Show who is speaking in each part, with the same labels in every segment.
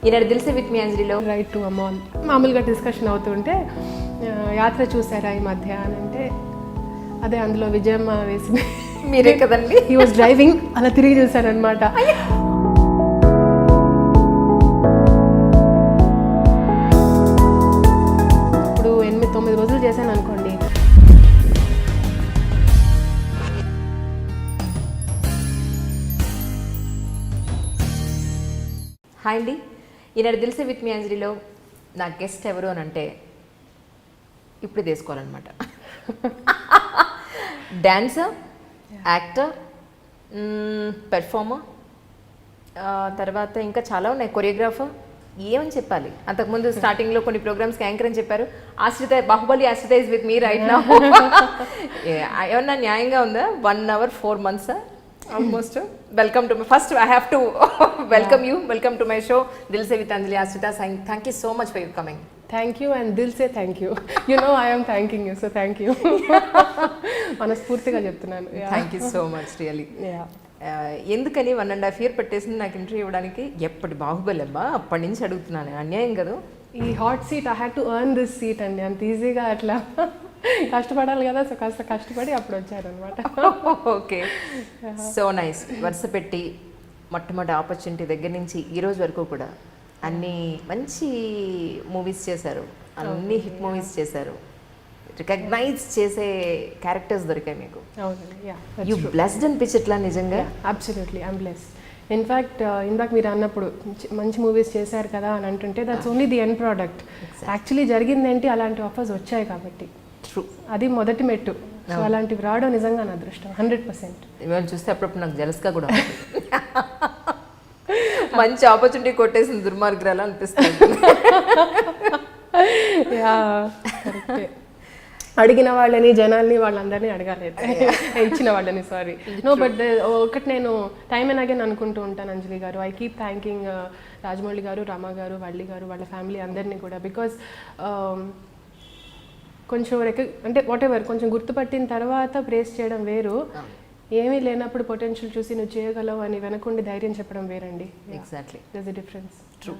Speaker 1: Eenadu Dil Se with me అంజలిలో
Speaker 2: right to అమాల్ మామూలుగా డిస్కషన్ అవుతుంటే యాత్ర చూసారా ఈ మధ్య అని అంటే అదే అందులో విజయమ్మ వేసింది
Speaker 1: మీరే కదండి.
Speaker 2: హీ వాజ్ డ్రైవింగ్ అలా తిరిగి చూశారనమాట. ఇప్పుడు 8-9 రోజులు చేశాను అనుకోండి.
Speaker 1: హాయ్ అండి, ఈనాడు దిల్సే విత్ మీ అంజలిలో నా గెస్ట్ ఎవరు అని అంటే ఇప్పుడు తీసుకోవాలన్నమాట. డాన్సర్, యాక్టర్, పెర్ఫార్మర్, తర్వాత ఇంకా చాలా ఉన్నాయి, కొరియోగ్రాఫర్, ఏమని చెప్పాలి. అంతకుముందు స్టార్టింగ్లో కొన్ని ప్రోగ్రామ్స్కి యాంకర్ అని చెప్పారు. ఆశ్రిత, బాహుబలి ఆశ్రిత is with me right now. ఏమన్నా న్యాయంగా ఉందా? 1 hour 4 months almost. Welcome to my first. I have to welcome you. Welcome to my show, Dilse with Anjali Ashrita. Thank you so much for you coming.
Speaker 2: Thank you and Dil say thank you. You know I am thanking you, so thank you. మనస్ఫూర్తిగా చెప్తున్నాను.
Speaker 1: Thank you so much really. ఎందుకని 1.5 year పట్టేసింది నాకు interview ఇవ్వడానికి. ఎప్పటి బాహుబలి అబ్బా, అప్పటి నుంచి అడుగుతున్నాను. అన్యాయం కదా
Speaker 2: ఈ hot seat. I had to earn this seat అండి. అంత ఈజీగా అట్లా కష్టపడాలి కదా, సో కాస్త కష్టపడి అప్పుడు వచ్చారనమాట.
Speaker 1: Okay, so nice. వరుస పెట్టి మొట్టమొదటి ఆపర్చునిటీ దగ్గర నుంచి ఈ రోజు వరకు కూడా అన్ని మంచి మూవీస్ చేశారు, అన్ని హిట్ మూవీస్ చేశారు, రికగ్నైజ్ చేసే క్యారెక్టర్స్ దొరికాయి మీకు. యూ బ్లెస్డ్ అనిపించట్లా నిజంగా?
Speaker 2: Absolutely I'm blessed. ఇన్ఫ్యాక్ట్ ఇందాక మీరు అన్నప్పుడు మంచి మూవీస్ చేశారు కదా అని అంటుంటే that's only the end product. Actually జరిగిందేంటి, అలాంటి ఆఫర్స్ వచ్చాయి కాబట్టి.
Speaker 1: ట్రూ,
Speaker 2: అది మొదటి మెట్టు. సో అలాంటివి రావడం నిజంగా నా అదృష్టం 100%.
Speaker 1: ఇవాళ చూస్తే అప్పుడప్పుడు నాకు జలస్గా కూడా మంచి ఆపర్చునిటీ కొట్టేసిన దుర్మార్గురాలు అనిపిస్తుంది.
Speaker 2: అడిగిన వాళ్ళని, జనాల్ని, వాళ్ళందరినీ అడగాలి, ఇచ్చిన వాళ్ళని. సారీ, నో బట్ ఒకటి నేను టైం అండ్ అగైన్ అనుకుంటూ ఉంటాను అంజలి గారు. ఐ కీప్ థ్యాంకింగ్ రాజమౌళి గారు, రామ గారు, వల్లి గారు, వాళ్ళ ఫ్యామిలీ అందరినీ కూడా. బికాజ్ కొంచెం అంటే వాట్ ఎవర్ కొంచెం గుర్తుపట్టిన తర్వాత ప్రేస్ చేయడం వేరు, ఏమీ లేనప్పుడు పొటెన్షియల్ చూసి నువ్వు చేయగలవు అని వెనకుండి ధైర్యం చెప్పడం వేరండి.
Speaker 1: Exactly,
Speaker 2: that's the difference.
Speaker 1: True.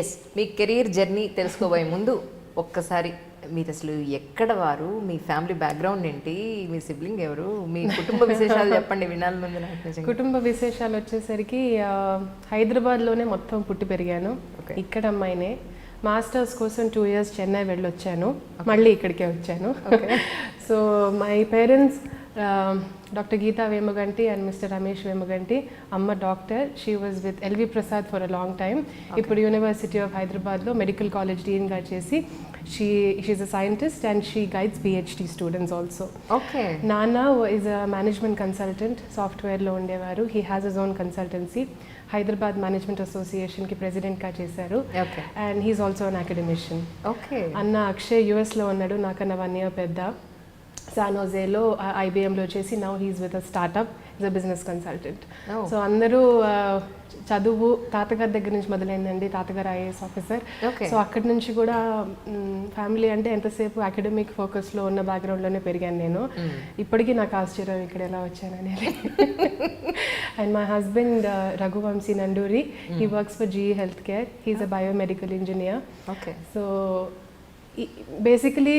Speaker 1: Yes, మీ కెరీర్ జర్నీ తెలుసుకోబోయే ముందు ఒక్కసారి మీరు అసలు ఎక్కడ వారు, మీ ఫ్యామిలీ బ్యాక్గ్రౌండ్ ఏంటి, మీ సిబ్లింగ్ ఎవరు, మీ కుటుంబ విశేషాలు చెప్పండి, వినాలి ముందు నాకు.
Speaker 2: కుటుంబ విశేషాలు వచ్చేసరికి హైదరాబాద్లోనే మొత్తం పుట్టి పెరిగాను. ఇక్కడ అమ్మాయినే. మాస్టర్స్ కోసం 2 years చెన్నై వెళ్ళొచ్చాను, మళ్ళీ ఇక్కడికే వచ్చాను. So my parents doctor Geeta Vemaganti and mister Ramesh Vemaganti. అమ్మ doctor, she was with L V Prasad for a long time. ఇప్పుడు యూనివర్సిటీ ఆఫ్ హైదరాబాద్లో మెడికల్ కాలేజ్ డీన్గా చేసి she is a scientist and she guides PhD students also. నాన్న ఈజ్ అ మేనేజ్మెంట్ కన్సల్టెంట్, సాఫ్ట్వేర్లో ఉండేవారు. He has his own consultancy, Hyderabad management అసోసియేషన్కి ప్రెసిడెంట్గా చేశారు. And he is also an academician. అన్న అక్షయ్ యుఎస్లో ఉన్నాడు, నాకన్నా 1 year పెద్ద. శానోజేలో IBMలో చేసి now he's with a startup, is a business consultant. So అందరూ చదువు తాతగారి దగ్గర నుంచి మొదలైందండి. తాతగారు IAS ఆఫీసర్. సో అక్కడి నుంచి కూడా ఫ్యామిలీ అంటే ఎంతసేపు అకాడమిక్ ఫోకస్లో ఉన్న బ్యాక్గ్రౌండ్లోనే పెరిగాను నేను. ఇప్పటికీ నాకు ఆశ్చర్యం ఇక్కడ ఎలా వచ్చాను అనేది. And my husband Raghuvamshi Nanduri, he works for GE health care. He's a biomedical engineer. So basically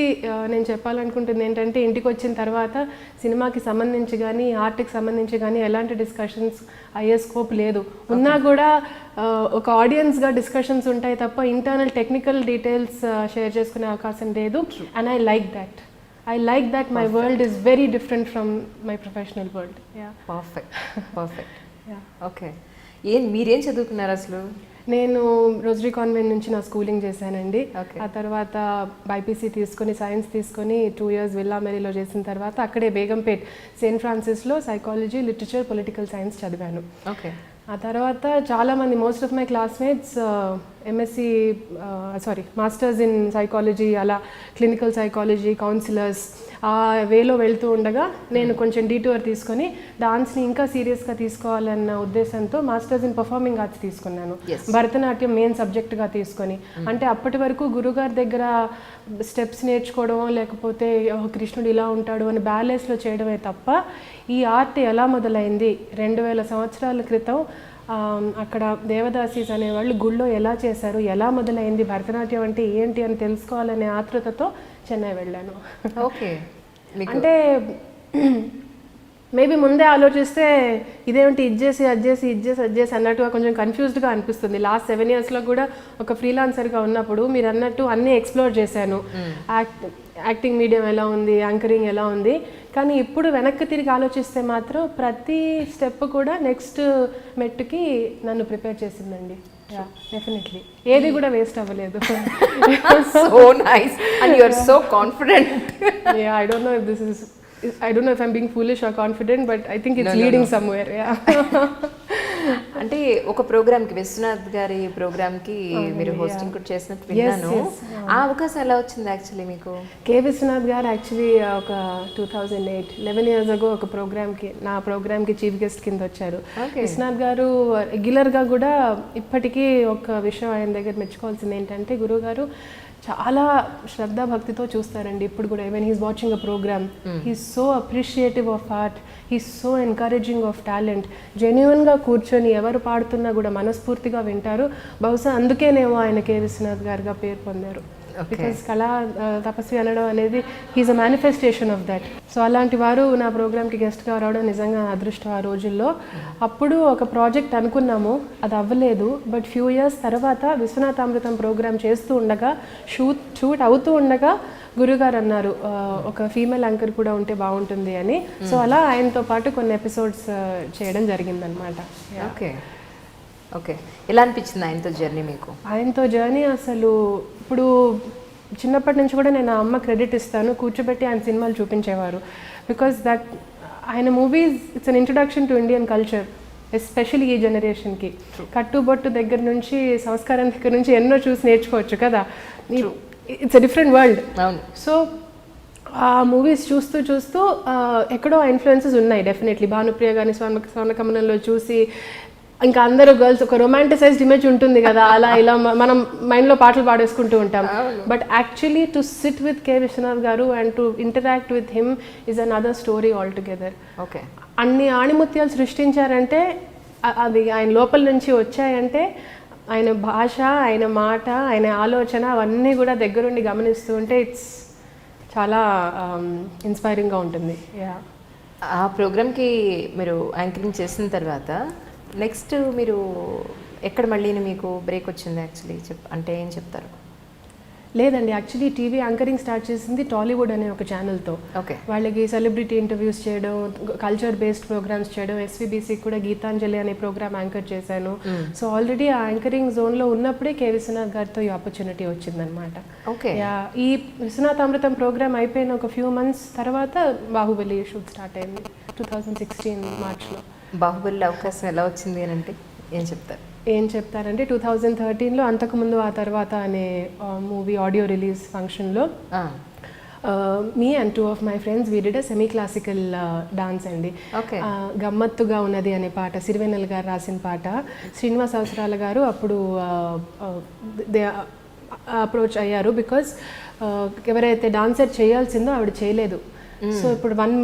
Speaker 2: నేను చెప్పాలనుకుంటుంది ఏంటంటే, ఇంటికి వచ్చిన తర్వాత సినిమాకి సంబంధించి కానీ ఆర్ట్కి సంబంధించి కానీ ఎలాంటి డిస్కషన్స్ అయ్యే స్కోప్ లేదు. ఉన్నా కూడా ఒక ఆడియన్స్గా డిస్కషన్స్ ఉంటాయి తప్ప ఇంటర్నల్ టెక్నికల్ డీటెయిల్స్ షేర్ చేసుకునే అవకాశం లేదు. And I like that my world is very different from my professional world.
Speaker 1: Perfect. Okay, మీరేం చదువుకున్నారు అసలు?
Speaker 2: నేను రోజరీ కాన్వెంట్ నుంచి నా స్కూలింగ్ చేశానండి. ఆ తర్వాత బైపీసీ తీసుకొని, సైన్స్ తీసుకొని 2 years విల్లా మేరీలో చేసిన తర్వాత అక్కడే బేగంపేట్ సెయింట్ ఫ్రాన్సిస్లో సైకాలజీ, లిటరేచర్, పొలిటికల్ సైన్స్ చదివాను. ఆ తర్వాత చాలామంది, most of my classmates masters in psychology, అలా క్లినికల్ సైకాలజీ, కౌన్సిలర్స్ ఆ వేలో వెళ్తూ ఉండగా నేను కొంచెం డీటూర్ తీసుకొని డాన్స్ని ఇంకా సీరియస్గా తీసుకోవాలన్న ఉద్దేశంతో మాస్టర్స్ ఇన్ పర్ఫార్మింగ్ ఆర్ట్స్ తీసుకున్నాను. భరతనాట్యం మెయిన్ సబ్జెక్ట్గా తీసుకొని. అంటే అప్పటి వరకు గురుగారి దగ్గర స్టెప్స్ నేర్చుకోవడం, లేకపోతే కృష్ణుడు ఇలా ఉంటాడు అని బ్యాలెన్స్లో చేయడమే తప్ప ఈ ఆర్ట్ ఎలా మొదలైంది 2000 సంవత్సరాల క్రితం అక్కడ దేవదాసీస్ అనేవాళ్ళు గుళ్ళో ఎలా చేశారు, ఎలా మొదలైంది, భరతనాట్యం అంటే ఏంటి అని తెలుసుకోవాలనే ఆతృతతో చెన్నై వెళ్ళాను.
Speaker 1: ఓకే.
Speaker 2: అంటే మేబీ ముందే ఆలోచిస్తే ఇదేమిటి ఇది చేసి అన్నట్టుగా కొంచెం కన్ఫ్యూజ్డ్గా అనిపిస్తుంది. లాస్ట్ 7 yearsలో కూడా ఒక ఫ్రీలాన్సర్గా ఉన్నప్పుడు మీరు అన్నట్టు అన్నీ ఎక్స్ప్లోర్ చేశాను. యాక్టింగ్ మీడియం ఎలా ఉంది, యాంకరింగ్ ఎలా ఉంది, కానీ ఇప్పుడు వెనక్కి తిరిగి ఆలోచిస్తే మాత్రం ప్రతి స్టెప్ కూడా నెక్స్ట్ మెట్టుకి నన్ను ప్రిపేర్ చేసిందండి. డెఫినెట్లీ ఏది కూడా వేస్ట్ అవ్వలేదు.
Speaker 1: So nice and you are so confident.
Speaker 2: I don't know if I'm being foolish or confident, but I think it's leading somewhere. Yeah.
Speaker 1: అంటే ఒక ప్రోగ్రామ్కి, విశ్వనాథ్ గారి ప్రోగ్రామ్కి మీరు హోస్టింగ్ కూడా చేసినట్టు విన్నాను. ఆ అవకాశం ఎలా వచ్చింది యాక్చువల్లీ మీకు?
Speaker 2: కే విశ్వనాథ్ గారు యాక్చువల్లీ ఒక 2008 11 years ago ఒక ప్రోగ్రామ్కి, నా ప్రోగ్రామ్కి చీఫ్ గెస్ట్ కింద వచ్చారు. విశ్వనాథ్ గారు రెగ్యులర్గా కూడా ఇప్పటికీ ఒక విషయం ఆయన దగ్గర మెచ్చుకోవాల్సింది ఏంటంటే, గురువు గారు చాలా శ్రద్ధ భక్తితో చూస్తారండి ఇప్పుడు కూడా. Even he's watching a programme, he's so appreciative of art, he's so encouraging of talent. జెన్యున్గా కూర్చొని ఎవరు పాడుతున్నా కూడా మనస్ఫూర్తిగా వింటారు. బహుశా అందుకేనేమో ఆయన కే విశ్వనాథ్ గారుగా పేరు పొందారు. బికాస్ కళా తపస్వి అనడం అనేది he's a manifestation of that. So అలాంటి వారు నా ప్రోగ్రామ్కి గెస్ట్గా రావడం నిజంగా అదృష్టం ఆ రోజుల్లో. అప్పుడు ఒక ప్రాజెక్ట్ అనుకున్నాము, అది అవ్వలేదు. బట్ ఫ్యూ ఇయర్స్ తర్వాత విశ్వనాథామృతం ప్రోగ్రామ్ చేస్తూ ఉండగా, షూట్ అవుతూ ఉండగా గురుగారు అన్నారు ఒక ఫీమేల్ యాంకర్ కూడా ఉంటే బాగుంటుంది అని. సో అలా ఆయనతో పాటు కొన్ని ఎపిసోడ్స్ చేయడం జరిగిందనమాట.
Speaker 1: Okay okay. ఎలా అనిపించింది ఆయనతో జర్నీ మీకు?
Speaker 2: ఆయనతో జర్నీ అసలు ఇప్పుడు చిన్నప్పటి నుంచి కూడా నేను అమ్మ క్రెడిట్ ఇస్తాను, కూర్చోబెట్టి ఆయన సినిమాలు చూపించేవారు. బికాస్ దట్ ఆయన movies it's an introduction to Indian culture, especially ఈ జనరేషన్కి. కట్టుబొట్టు దగ్గర నుంచి, సంస్కారం దగ్గర నుంచి ఎన్నో చూసి నేర్చుకోవచ్చు కదా. It's a different world. So ఆ మూవీస్ చూస్తూ చూస్తూ ఎక్కడో ఇన్ఫ్లుయెన్సెస్ ఉన్నాయి డెఫినెట్లీ. భానుప్రియ గారిని స్వర్ణకమలంలో చూసి, ఇంకా అందరూ గర్ల్స్ ఒక రొమాంటిసైజ్డ్ ఇమేజ్ ఉంటుంది కదా, అలా ఇలా మనం మైండ్లో పాటలు పాడేసుకుంటూ ఉంటాం. But actually to sit with K Viswanath garu and to interact with him is another story all together.
Speaker 1: Okay.
Speaker 2: అన్ని ఆణిముత్యాలు సృష్టించారంటే అది ఆయన లోపల నుంచి వచ్చాయంటే ఆయన భాష, ఆయన మాట, ఆయన ఆలోచన అవన్నీ కూడా దగ్గరుండి గమనిస్తూ ఉంటే ఇట్స్ చాలా ఇన్స్పైరింగ్గా ఉంటుంది.
Speaker 1: ఆ ప్రోగ్రామ్కి మీరు యాంకరింగ్ చేసిన తర్వాత నెక్స్ట్ మీరు ఎక్కడ మళ్ళీ మీకు బ్రేక్ వచ్చింది యాక్చువల్లీ అంటే ఏం చెప్తారు?
Speaker 2: లేదండి, యాక్చువల్లీ టీవీ యాంకరింగ్ స్టార్ట్ చేసింది టాలీవుడ్ అనే ఒక ఛానల్తో.
Speaker 1: ఓకే.
Speaker 2: వాళ్ళకి సెలబ్రిటీ ఇంటర్వ్యూస్ చేయడం, కల్చర్ బేస్డ్ ప్రోగ్రామ్స్ చేయడం, ఎస్వీబీసీకి కూడా గీతాంజలి అనే ప్రోగ్రామ్ యాంకర్ చేశాను. సో ఆల్రెడీ ఆ యాంకరింగ్ జోన్లో ఉన్నప్పుడే కే విశ్వనాథ్ గారితో ఈ ఆపర్చునిటీ వచ్చిందనమాట.
Speaker 1: ఓకే.
Speaker 2: ఈ విశ్వనాథామృతం ప్రోగ్రామ్ అయిపోయిన ఒక ఫ్యూ మంత్స్ తర్వాత బాహుబలి షూట్ స్టార్ట్ అయింది 2016 మార్చ్లో.
Speaker 1: బాహుబలి అవకాశం ఎలా వచ్చింది అని అంటే ఏం
Speaker 2: చెప్తారంటే 2013లో అంతకుముందు ఆ తర్వాత అనే మూవీ ఆడియో రిలీజ్ ఫంక్షన్లో me and 2 of my friends we did a semi classical dance అండి. గమ్మత్తుగా ఉన్నది అనే పాట సిరివెన్నెల గారు రాసిన పాట. శ్రీనివాస అవసరాల గారు అప్పుడు అప్రోచ్ అయ్యారు బికాజ్ ఎవరైతే డాన్సర్ చేయాల్సిందో ఆవిడ చేయలేదు. సో ఇప్పుడు 1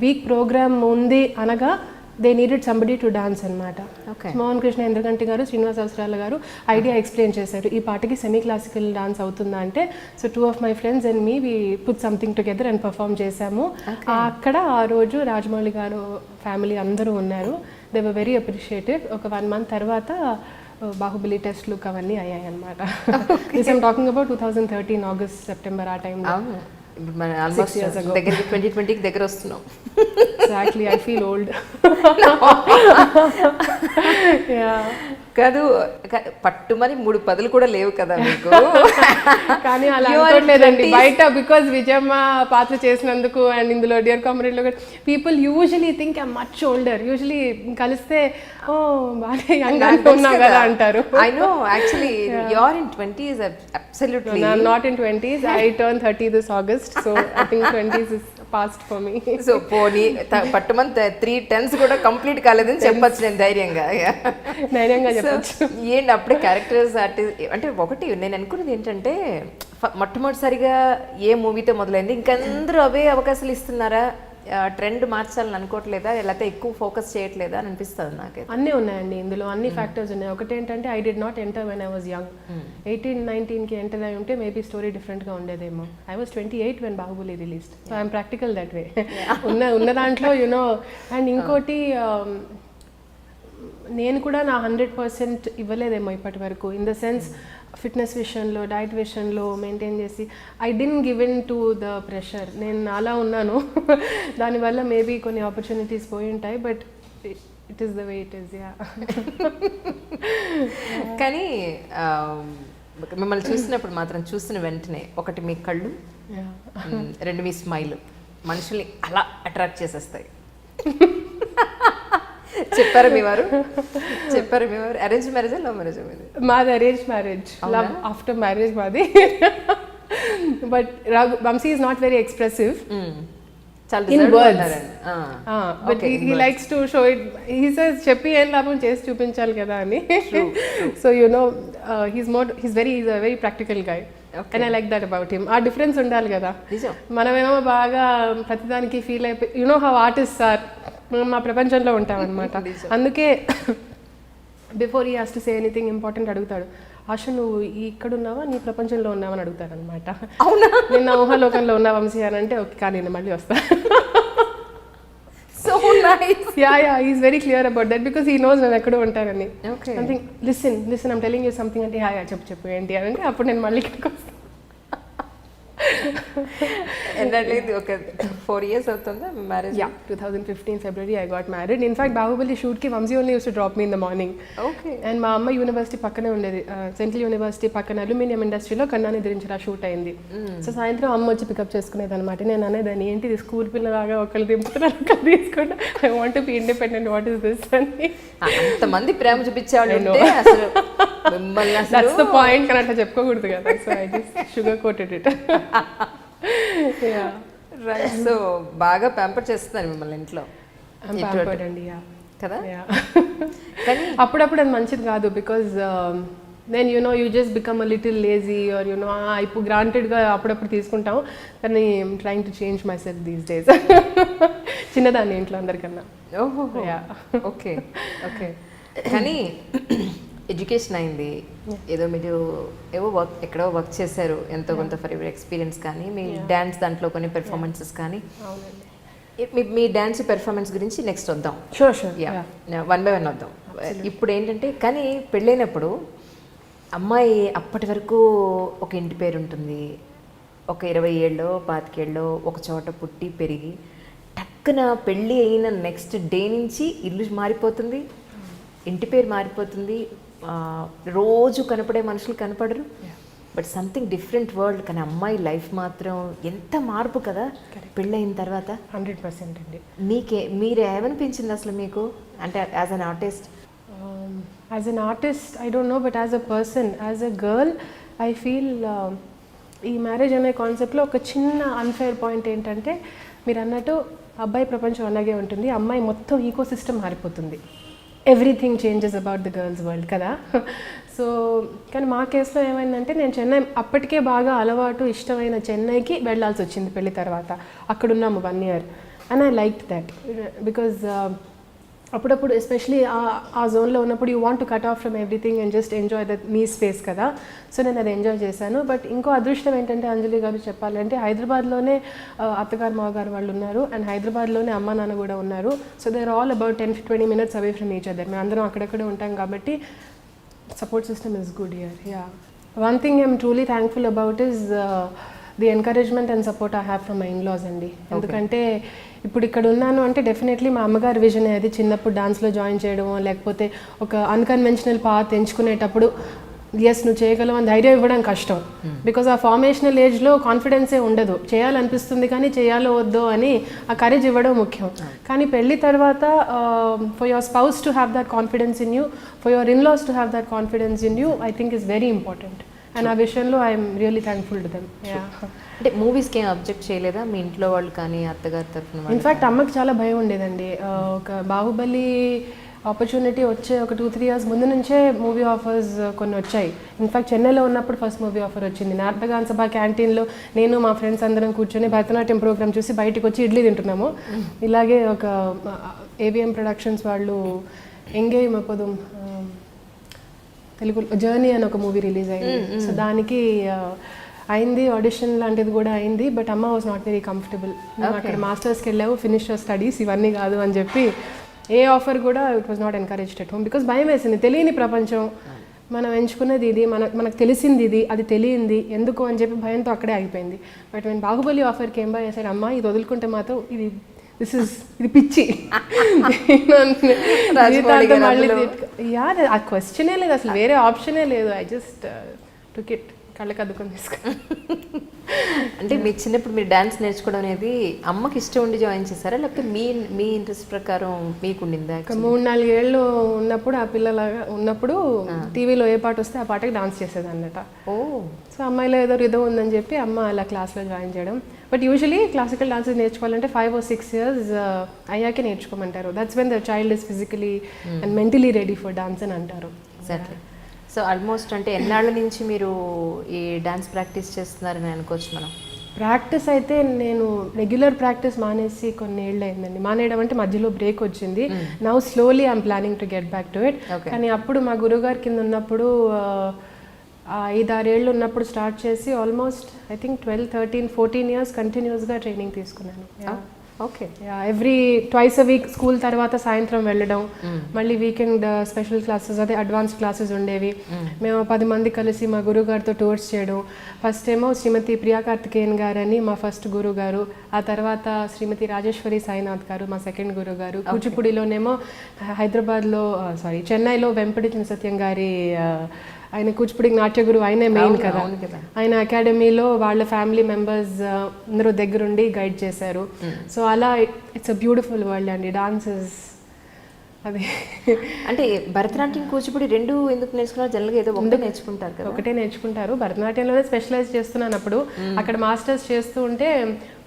Speaker 2: week ప్రోగ్రామ్ ఉంది అనగా they needed somebody to dance అనమాట. మోహన్ కృష్ణ ఇంద్రగంటి గారు, శ్రీనివాస అవసరాల గారు ఐడియా ఎక్స్ప్లెయిన్ చేశారు, ఈ పాటకి సెమీ క్లాసికల్ డాన్స్ అవుతుందా అంటే. So 2 of my friends and me we put something together and perform చేశాము. అక్కడ ఆ రోజు రాజమౌళి గారు ఫ్యామిలీ అందరూ ఉన్నారు. They were very appreciative. ఒక 1 month తర్వాత బాహుబలి టెస్ట్ లుక్ అవన్నీ అయ్యాయి అనమాట. This I'm talking about 2013 August September ఆ టైంలో.
Speaker 1: ఇప్పుడు మన ఆల్మోస్ట్ దగ్గరికి 2020కి దగ్గర వస్తున్నాం.
Speaker 2: Exactly, I feel old.
Speaker 1: కాదు, పట్టుమని 3 పదులు కూడా లేవు కదా మీకు.
Speaker 2: కానీ అలా అనుకోవట్లేదండి బయట, బికాజ్ విజయమ్మ పాత్ర చేసినందుకు అండ్ ఇందులో డియర్ కామ్రేడ్లో people usually think I much older. Usually కలిస్తే ఓ బాగా యంగ్ అనుకున్నాం కదా అంటారు.
Speaker 1: I know, actually you are in 20s absolutely.
Speaker 2: No, I'm not in 20s. I turn 30 this August, so I think 20s is past for me.
Speaker 1: So పోనీ పట్టుమని 3 10s కూడా complete కాలేదని చెప్పచ్చు నేను ధైర్యంగా
Speaker 2: చెప్పచ్చు.
Speaker 1: ఏంటి అప్పుడే క్యారెక్టర్స్ అంటే ఒకటి నేను అనుకున్నది ఏంటంటే మొట్టమొదటిసారిగా ఏ మూవీతో మొదలైంది, ఇంకందరూ అవే అవకాశాలు ఇస్తున్నారా ట్రెండ్ మార్చాలని అనుకోవట్లేదా, లేకపోతే ఎక్కువ ఫోకస్ చేయట్లేదా అని అనిపిస్తుంది నాకైతే.
Speaker 2: అన్నీ ఉన్నాయండి ఇందులో, అన్ని ఫ్యాక్టర్స్ ఉన్నాయి. ఒకటి ఏంటంటే I did not enter when I was young. 18-19కి ఎంటర్ అయి ఉంటే మేబీ స్టోరీ డిఫరెంట్గా ఉండేదేమో. I was 28 when Baahubali released. So I'm practical that way. ఉన్న దాంట్లో యునో. అండ్ ఇంకోటి నేను కూడా నా 100% ఇవ్వలేదేమో ఇప్పటి వరకు, ఇన్ ద సెన్స్ ఫిట్నెస్ విషయంలో, డైట్ విషయంలో మెయింటైన్ చేసి I DIN give in to the pressure. నేను అలా ఉన్నాను. దానివల్ల మేబీ కొన్ని ఆపర్చునిటీస్ పోయి ఉంటాయి, but it is the way it is. Yeah.
Speaker 1: కానీ మిమ్మల్ని చూసినప్పుడు మాత్రం చూసిన వెంటనే ఒకటి మీ కళ్ళు, రెండు మీ స్మైల్ మనుషుల్ని అలా అట్రాక్ట్ చేసేస్తాయి. చెప్పారు మీ వారు అరేంజ్ మ్యారేజా లవ్ మ్యారేజ్?
Speaker 2: మాది arrange marriage, love after marriage మాది. But Vamsi is not very expressive in words. But he likes to show it. He says చెప్పి ఏం లాభం, చేసి చూపించాలి కదా అని. So you know, he's a very practical guy. And I like that about him. ఆ difference ఉండాలి కదా. మనమేమో బాగా ప్రతిదానికి ఫీల్ అయిపోయి, you know how artist are, మనం మా ప్రపంచంలో ఉంటాం అనమాట. అందుకే before he has to say anything important అడుగుతాడు, ఆశ నువ్వు ఇక్కడ ఉన్నావా, నీ ప్రపంచంలో ఉన్నావా అని అడుగుతాడు అనమాట.
Speaker 1: అవునా,
Speaker 2: నేను నా ఊహాలోకంలో ఉన్నా వంశీ అని అంటే ఓకే, కానీ నేను మళ్ళీ వస్తా.
Speaker 1: So nice.
Speaker 2: Yeah is very clear about that, because he knows నేను ఎక్కడో ఉంటానని. Something listen I'm telling you something అంటే యా చెప్పు ఏంటి అని అంటే అప్పుడు నేను మళ్ళీ ఇక్కడికి వస్తాను.
Speaker 1: ఏంటంటే ఒక 4 years అవుతుందా marriage?
Speaker 2: Yeah, 2015 February I got married. In fact, Bahubali shoot ki Vamsi only used to drop me in the morning.
Speaker 1: Okay.
Speaker 2: And మా అమ్మ యూనివర్సిటీ పక్కనే ఉండేది, సెంట్రల్ యూనివర్సిటీ పక్కన అల్యూమినియం ఇండస్ట్రీలో కన్నాని దిరించిన షూట్ అయింది. సో సాయంత్రం అమ్మ వచ్చి పికప్ చేసుకునేది అనమాట. నేను అనేదాన్ని, ఏంటి స్కూల్ పిల్లలాగా ఒకళ్ళు దింపుతున్నారు, ఒకళ్ళు తీసుకుంటా, I want to be independent, what is this అని.
Speaker 1: అంతమంది ప్రేమ చూపించేవాళ్ళు అసలు మిమ్మల్ని,
Speaker 2: దట్స్ ద పాయింట్, కానీ అట్లా చెప్పుకోకూడదు కదా. So I just sugar coated it.
Speaker 1: So బాగా ప్యాంపర్ చేస్తున్నారు మిమ్మల్ని ఇంట్లో
Speaker 2: అండి
Speaker 1: కదా.
Speaker 2: కానీ అప్పుడప్పుడు అది మంచిది కాదు, because then you know you just become a little lazy or you know, ఇప్పుడు గ్రాంటెడ్గా అప్పుడప్పుడు తీసుకుంటాం. కానీ trying to change my self these days. చిన్నదాన్ని ఇంట్లో అందరికన్నా.
Speaker 1: ఓహో, ఓకే ఓకే. కానీ ఎడ్యుకేషన్ అయింది, ఏదో మీరు ఎక్కడో వర్క్ చేశారు, ఎంతో కొంత ఫర్ యువర్ ఎక్స్పీరియన్స్ కానీ, మీ డ్యాన్స్ దాంట్లో కొన్ని పెర్ఫార్మెన్సెస్ కానీ. మీ డ్యాన్స్ పెర్ఫార్మెన్స్ గురించి నెక్స్ట్ వద్దాం.
Speaker 2: షూర్
Speaker 1: యా, 1 by 1 వద్దాం. ఇప్పుడు ఏంటంటే, కానీ పెళ్ళైనప్పుడు అమ్మాయి అప్పటి వరకు ఒక ఇంటి పేరు ఉంటుంది, ఒక 20 ఏళ్ళో 25 ఏళ్ళో ఒక చోట పుట్టి పెరిగి, టక్కున పెళ్ళి అయిన నెక్స్ట్ డే నుంచి ఇల్లు మారిపోతుంది, ఇంటి పేరు మారిపోతుంది, రోజు కనపడే మనుషులు కనపడరు, బట్ సంథింగ్ డిఫరెంట్ వరల్డ్. కానీ అమ్మాయి లైఫ్ మాత్రం ఎంత మార్పు కదా పెళ్ళయిన తర్వాత.
Speaker 2: 100% అండి.
Speaker 1: మీరు ఏమనిపించింది అసలు మీకు, అంటే as an artist?
Speaker 2: As an artist I don't no, but as a person, as a girl I feel ఈ మ్యారేజ్ అనే కాన్సెప్ట్లో ఒక చిన్న అన్ఫేర్ పాయింట్ ఏంటంటే, మీరు అన్నట్టు అబ్బాయి ప్రపంచం అలాగే ఉంటుంది, అమ్మాయి మొత్తం ఈకో సిస్టమ్ మారిపోతుంది. Everything changes about the girls world కదా. సో కానీ మా కేసులో ఏమైందంటే, నేను చెన్నై అప్పటికే బాగా అలవాటు ఇష్టమైన చెన్నైకి వెళ్ళాల్సి వచ్చింది పెళ్లి తర్వాత. అక్కడున్నాము 1 year and I like that, because అప్పుడప్పుడు ఎస్పెషలీ ఆ జోన్లో ఉన్నప్పుడు you want to cut off from everything and just enjoy that me space కదా. సో నేను అది ఎంజాయ్ చేశాను. బట్ ఇంకో అదృష్టం ఏంటంటే, అంజలి గారు చెప్పాలంటే, హైదరాబాద్లోనే అత్తగారు మామగారు వాళ్ళు ఉన్నారు, అండ్ హైదరాబాద్లోనే అమ్మ నాన్న కూడా ఉన్నారు. So they are all about 10-20 minutes away from each other. మేము అందరం అక్కడక్కడే ఉంటాం కాబట్టి support system is good here. Yeah, one thing I'm truly thankful about is the encouragement and support I have from my in-laws అండి. ఎందుకంటే ఇప్పుడు ఇక్కడ ఉన్నాను అంటే డెఫినెట్లీ మా అమ్మగారి విజన్ అది, చిన్నప్పుడు డాన్స్లో జాయిన్ చేయడం, లేకపోతే ఒక అన్కన్వెన్షనల్ పాత్ ఎంచుకునేటప్పుడు ఎస్ నువ్వు చేయగలవు అని ధైర్యం ఇవ్వడం కష్టం. బికాజ్ ఆ ఫార్మేషనల్ ఏజ్లో కాన్ఫిడెన్సే ఉండదు, చేయాలనిపిస్తుంది కానీ చేయాలో వద్దో అని ఆ కరేజ్ ఇవ్వడం ముఖ్యం. కానీ పెళ్లి తర్వాత for your spouse to have that confidence in you, for your in-laws to have that confidence in you, I think is very important. And ఆ విషయంలో I'm really thankful to them.
Speaker 1: అంటే మూవీస్కి ఏం అబ్జెక్ట్ చేయలేదా మీ ఇంట్లో వాళ్ళు కానీ అత్తగారి తరఫున?
Speaker 2: ఇన్ఫ్యాక్ట్ అమ్మకి చాలా భయం ఉండేదండి. ఒక బాహుబలి ఆపర్చునిటీ వచ్చే ఒక 2-3 ఇయర్స్ ముందు నుంచే మూవీ ఆఫర్స్ కొన్ని వచ్చాయి. ఇన్ఫాక్ట్ చెన్నైలో ఉన్నప్పుడు ఫస్ట్ మూవీ ఆఫర్ వచ్చింది. నాటగాన్ సభ క్యాంటీన్లో నేను మా ఫ్రెండ్స్ అందరం కూర్చొని భరతనాట్యం ప్రోగ్రామ్ చూసి బయటకు వచ్చి ఇడ్లీ తింటున్నాము. ఇలాగే ఒక ఏవిఎం ప్రొడక్షన్స్ వాళ్ళు ఎంగే మపదం తెలుగు జర్నీ అని ఒక మూవీ రిలీజ్ అయింది. సో దానికి అయింది, ఆడిషన్ లాంటిది కూడా అయింది. బట్ అమ్మ వాజ్ నాట్ వెరీ కంఫర్టబుల్. అక్కడ మాస్టర్స్కి వెళ్ళావు, ఫినిష్ యువర్ స్టడీస్, ఇవన్నీ కాదు అని చెప్పి ఏ ఆఫర్ కూడా it was not encouraged at home. Because భయం వేసింది, తెలియని ప్రపంచం, మనం ఎంచుకున్నది ఇది, మనకు తెలిసింది ఇది, అది తెలియంది ఎందుకు అని చెప్పి భయంతో అక్కడే ఆగిపోయింది. బట్ నేను బాహుబలి ఆఫర్కి ఏం భయం వేసాడు, అమ్మ ఇది వదులుకుంటే మాత్రం ఇది పిచ్చి మళ్ళీ ఆ క్వశ్చనే లేదు అసలు, వేరే ఆప్షనే లేదు. ఐ జస్ట్ టుక్ ఇట్, కళ్ళకి అద్దుకొని తీసుకు.
Speaker 1: అంటే మీ చిన్నప్పుడు మీరు డాన్స్ నేర్చుకోవడం అనేది అమ్మకి ఇష్టం ఉండి జాయిన్ చేశారా, లేకపోతే మీ ఇంట్రెస్ట్ ప్రకారం మీకు ఉండిందా?
Speaker 2: 3-4 ఏళ్ళు ఉన్నప్పుడు, ఆ పిల్లలాగా ఉన్నప్పుడు టీవీలో ఏ పాట వస్తే ఆ పాటకి డాన్స్ చేసేది అన్నమాట. సో అమ్మాయిలో ఏదో రిధం ఉందని చెప్పి అమ్మ అలా క్లాస్లో జాయిన్ చేయడం. బట్ యూజువలీ క్లాసికల్ డాన్సెస్ నేర్చుకోవాలంటే 5 or 6 years అయ్యాకే నేర్చుకోమంటారు. That's when the child is physically and mentally ready for dance అని అంటారు.
Speaker 1: ఎగ్జాక్ట్లీ. సో ఆల్మోస్ట్ అంటే ఎన్నాళ్ళ నుంచి మీరు ఈ డాన్స్ ప్రాక్టీస్ చేస్తున్నారని అనుకోవచ్చు మనం?
Speaker 2: ప్రాక్టీస్ అయితే నేను రెగ్యులర్ ప్రాక్టీస్ మానేసి కొన్ని ఏళ్ళు అయిందండి. మానేయడం అంటే మధ్యలో బ్రేక్ వచ్చింది. Now slowly I'm planning to get back to it. కానీ అప్పుడు మా గురువుగారి కింద ఉన్నప్పుడు 5-6 ఏళ్ళు ఉన్నప్పుడు స్టార్ట్ చేసి ఆల్మోస్ట్ ఐ థింక్ 12-13-14 years కంటిన్యూస్గా ట్రైనింగ్ తీసుకున్నాను.
Speaker 1: ఓకే.
Speaker 2: ఎవ్రీ ట్వైస్ అ వీక్ స్కూల్ తర్వాత సాయంత్రం వెళ్ళడం, మళ్ళీ వీకెండ్ స్పెషల్ క్లాసెస్, అదే అడ్వాన్స్ క్లాసెస్ ఉండేవి. మేము 10 మంది కలిసి మా గురువు గారితో టూర్స్ చేయడం. ఫస్ట్ ఏమో శ్రీమతి ప్రియా కార్తికేయన్ గారు అని మా ఫస్ట్ గురువు గారు, ఆ తర్వాత శ్రీమతి రాజేశ్వరి సాయినాథ్ గారు మా సెకండ్ గురువు గారు. కూచిపూడిలోనేమో చెన్నైలో వెంపటి సత్యం గారి, ఆయన కూచిపూడి నాట్య గురువు, ఆయనే మెయిన్ కదా. ఆయన అకాడమీలో వాళ్ళ ఫ్యామిలీ మెంబర్స్ అందరూ దగ్గరుండి గైడ్ చేశారు. సో అలా ఇట్స్ అ బ్యూటిఫుల్ వరల్డ్ అండి డాన్సెస్. అది
Speaker 1: అంటే భరతనాట్యం కూచిపూడి రెండు ఎందుకు నేర్చుకున్నారు? జనరల్గా ఏదో ఒకటే నేర్చుకుంటారు కదా.
Speaker 2: ఒకటే నేర్చుకుంటారు. భరతనాట్యంలోనే స్పెషలైజ్ చేస్తున్నాను. అప్పుడు అక్కడ మాస్టర్స్ చేస్తూ ఉంటే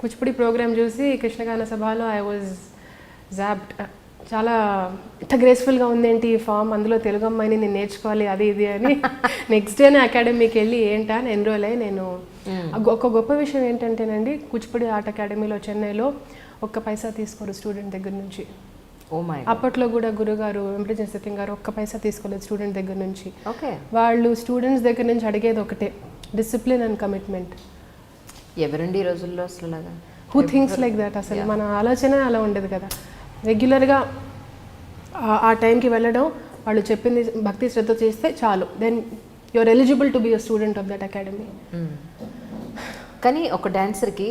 Speaker 2: కూచిపూడి ప్రోగ్రామ్ చూసి కృష్ణగాన సభలో ఐ వాజ్ జాబ్డ్. చాలా ఇంత గ్రేస్ఫుల్గా ఉందేంటి ఈ ఫామ్, అందులో తెలుగు అమ్మాయిని నేను నేర్చుకోవాలి అది ఇది అని నెక్స్ట్ డేనే అకాడమీకి వెళ్ళి ఏంటా అని ఎన్రోల్ అయ్యి నేను. ఒక గొప్ప విషయం ఏంటంటేనండి, కూచిపూడి ఆర్ట్ అకాడమీలో చెన్నైలో 1 పైసా తీసుకోరు స్టూడెంట్ దగ్గర నుంచి. అప్పట్లో కూడా గురుగారు వెంపటి సత్యం గారు 1 పైసా తీసుకోలేదు స్టూడెంట్ దగ్గర నుంచి. వాళ్ళు స్టూడెంట్స్ దగ్గర నుంచి అడిగేది ఒకటే, డిసిప్లిన్ అండ్ కమిట్మెంట్.
Speaker 1: ఎవరండి ఈ రోజుల్లో అసలు
Speaker 2: హూ థింక్స్ లైక్ దట్? అసలు మన ఆలోచన అలా ఉండేది కదా. రెగ్యులర్గా ఆ టైంకి వెళ్ళడం, వాళ్ళు చెప్పింది భక్తి శ్రద్ధ చేస్తే చాలు, then you're eligible to be a student of that academy.
Speaker 1: కానీ ఒక డాన్సర్కి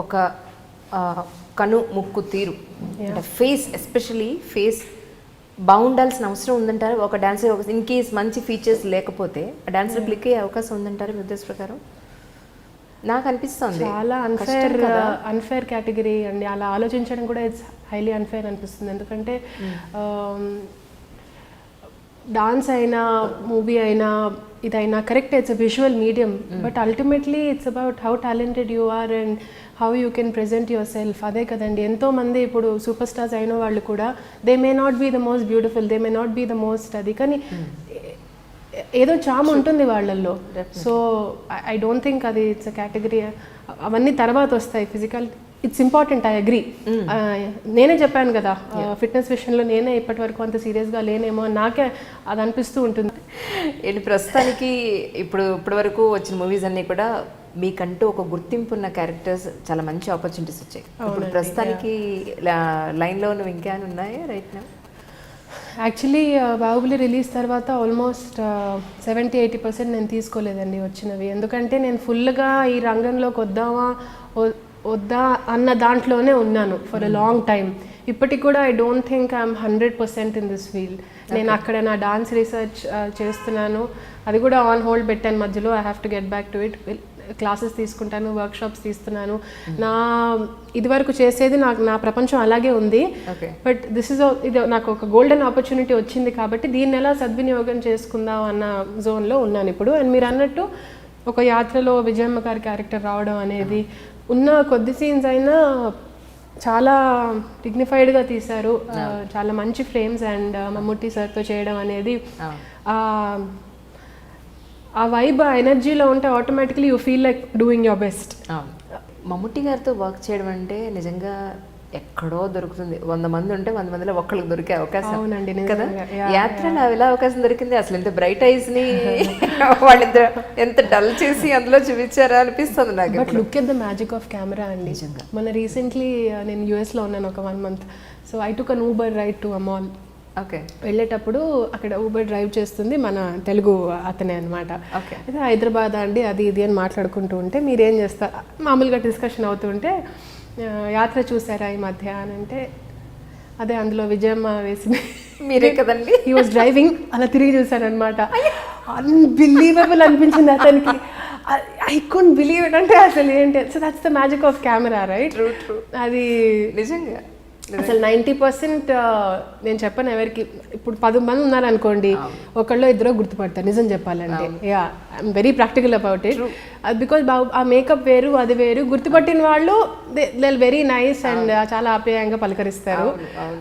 Speaker 1: ఒక కను ముక్కు తీరు అంటే ఫేస్, ఎస్పెషలీ ఫేస్ బాగుండాల్సిన అవసరం ఉందంటారు ఒక డాన్సర్? ఇన్ కేస్ మంచి ఫీచర్స్ లేకపోతే ఆ డాన్సర్ క్లిక్ అయ్యే అవకాశం ఉందంటారు మీ ఉద్దేశ ప్రకారం? నాకు అనిపిస్తుంది
Speaker 2: చాలా అన్ఫేర్ కేటగిరీ అండి. అలా ఆలోచించడం కూడా ఇట్స్ హైలీ అన్ఫేర్ అనిపిస్తుంది. ఎందుకంటే డాన్స్ అయినా మూవీ అయినా ఇదైనా correct, it's a visual medium, but ultimately it's about how talented you are and how you can present your self. అదే కదండి, ఎంతోమంది ఇప్పుడు సూపర్ స్టార్స్ అయిన వాళ్ళు కూడా they may not be the most beautiful, they may not be the most అది, కానీ ఏదో చామ్ ఉంటుంది వాళ్ళల్లో. సో ఐ డోంట్ థింక్ అది ఇట్స్ అ కేటగిరీ. అవన్నీ తర్వాత వస్తాయి. Physical it's important, I agree. నేనే చెప్పాను కదా, ఫిట్నెస్ విషయంలో నేనే ఇప్పటి వరకు అంత సీరియస్గా లేనేమో నాకే అది అనిపిస్తూ ఉంటుంది.
Speaker 1: ఏంటి ప్రస్తుతానికి ఇప్పటి వరకు వచ్చిన మూవీస్ అన్నీ కూడా మీకంటూ ఒక గుర్తింపు ఉన్న క్యారెక్టర్స్, చాలా మంచి ఆపర్చునిటీస్ వచ్చాయి. ఇప్పుడు ప్రస్తుతానికి లైన్లో నువ్వు ఇంకా ఉన్నాయా రైట్ నా?
Speaker 2: యాక్చువల్లీ బాహుబలి రిలీజ్ తర్వాత ఆల్మోస్ట్ 70-80% నేను తీసుకోలేదండి వచ్చినవి. ఎందుకంటే నేను ఫుల్గా ఈ రంగంలోకి వద్దా అన్న దాంట్లోనే ఉన్నాను ఫర్ ఎ లాంగ్ టైమ్. ఇప్పటికి కూడా I don't think I'm 100% in this field. నేను అక్కడ నా డాన్స్ రీసెర్చ్ చేస్తున్నాను, అది కూడా ఆన్ హోల్డ్ పెట్టాను మధ్యలో. I have to get back to it. Classes తీసుకుంటాను, వర్క్షాప్స్ తీస్తున్నాను. ఇదివరకు చేసేది నా ప్రపంచం అలాగే ఉంది. బట్ ఇది నాకు ఒక గోల్డెన్ ఆపర్చునిటీ వచ్చింది కాబట్టి దీన్ని ఎలా సద్వినియోగం చేసుకుందాం అన్న జోన్లో ఉన్నాను ఇప్పుడు. అండ్ మీరు అన్నట్టు ఒక యాత్రలో విజయమ్మ గారి క్యారెక్టర్ రావడం అనేది, ఉన్న కొద్ది సీన్స్ అయినా చాలా డిగ్నిఫైడ్గా తీశారు. చాలా మంచి ఫ్రేమ్స్ అండ్ మమ్ముట్టి సార్తో చేయడం అనేది ఆ వైబ్ ఆ ఎనర్జీలో ఉంటే automatically you feel like doing your best.
Speaker 1: Mammootty గారితో వర్క్ చేయడం అంటే నిజంగా ఎక్కడో దొరుకుతుంది. 100 మంది ఉంటే 100 మందిలో ఒక్కళ్ళకి దొరికే అవకాశం.
Speaker 2: అవునండి,
Speaker 1: కదా. యాత్రలో ఎలా అవకాశం దొరికింది అసలు? ఎంత బ్రైట్ ఐస్ ని వాళ్ళిద్దరు ఎంత డల్ చేసి అందులో చూపించారా అనిపిస్తుంది నాకు.
Speaker 2: But look at the magic of camera అండి. మొన్న రీసెంట్లీ నేను యూఎస్లో ఉన్నాను ఒక 1 month. So I took an Uber ride to a mall.
Speaker 1: Okay.
Speaker 2: వెళ్ళేటప్పుడు అక్కడ ఊబర్ డ్రైవ్ చేస్తుంది మన తెలుగు అతనే అనమాట. అయితే హైదరాబాద్ అండి అది ఇది అని మాట్లాడుకుంటూ ఉంటే మీరేం చేస్తారు మామూలుగా డిస్కషన్ అవుతుంటే యాత్ర చూసారా ఈ మధ్య అని అంటే అదే అందులో విజయమ్మ వేసింది
Speaker 1: మీరే కదండి.
Speaker 2: హీ వాజ్ డ్రైవింగ్ అలా తిరిగి చూశానమాట. అన్బిలీవబుల్ అనిపించింది అతనికి. ఐ కుడ్ బిలీవ్ ఇట్ అంటే అసలు ఏంటి. So that's the magic of camera right. అది నిజంగా అసలు 90% నేను చెప్పను ఎవరికి. ఇప్పుడు 10 మంది ఉన్నారనుకోండి, ఒకళ్ళు ఇద్దరు గుర్తుపడతారు నిజం చెప్పాలంటే. Yeah I'm very practical about it. Because ఆ మేకప్ వేరు అది వేరు. గుర్తుపట్టిన వాళ్ళు దే వెరీ నైస్ అండ్ చాలా ఆప్యాయంగా పలకరిస్తారు.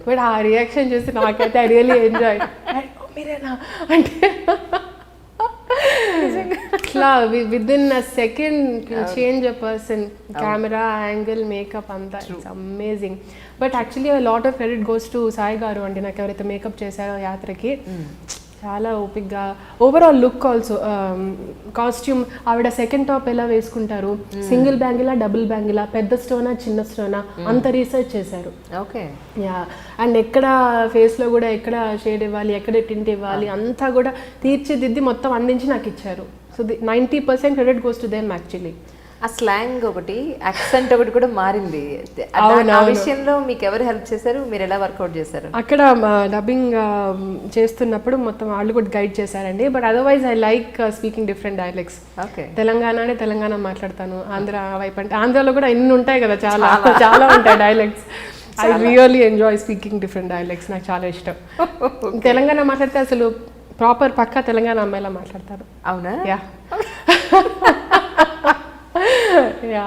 Speaker 2: బట్ ఆ రియాక్షన్ చూసి నాకైతే ఐ రియలీ ఎంజాయ్. మీరేనా అంటే ఇట్లా within a second change a person. Camera angle makeup అంతా it's amazing. But actually lot of credit goes to Sai garu అండి. నాకు ఎవరైతే మేకప్ చేశారో యాత్రకి చాలా ఓపిక్గా ఓవరాల్ లుక్ ఆల్సో కాస్ట్యూమ్ ఆవిడ సెకండ్ టాప్ ఎలా వేసుకుంటారు, సింగిల్ బ్యాంగిలా డబుల్ బ్యాంగిలా, పెద్ద స్టోనా చిన్న స్టోనా అంత రీసెర్చ్ చేశారు.
Speaker 1: ఓకే.
Speaker 2: యా అండ్ ఎక్కడ ఫేస్లో కూడా ఎక్కడ షేడ్ ఇవ్వాలి ఎక్కడ టింట్ ఇవ్వాలి అంతా కూడా తీర్చిదిద్ది మొత్తం అందించి నాకు ఇచ్చారు. So 90% credit goes to them actually.
Speaker 1: ఆ స్లాంగ్ ఒకటి యాక్సెంట్ ఒకటి కూడా మారింది. ఆ విషయంలో మీకు ఎవరు హెల్ప్ చేశారు? మీరు ఎలా వర్కౌట్ చేశారు?
Speaker 2: అక్కడ డబ్బింగ్ చేస్తున్నప్పుడు మొత్తం వాళ్ళు కూడా గైడ్ చేశారండి. But otherwise I like speaking different dialects. తెలంగాణనే తెలంగాణ మాట్లాడతాను. ఆంధ్ర వైపు అంటే ఆంధ్రాలో కూడా ఎన్ని ఉంటాయి కదా, చాలా చాలా ఉంటాయి dialects. I really enjoy speaking different dialects. నాకు చాలా ఇష్టం. తెలంగాణ మాట్లాడితే అసలు ప్రాపర్ పక్కా తెలంగాణ అమ్మాయిలా మాట్లాడతారు.
Speaker 1: అవునా?
Speaker 2: Yeah yeah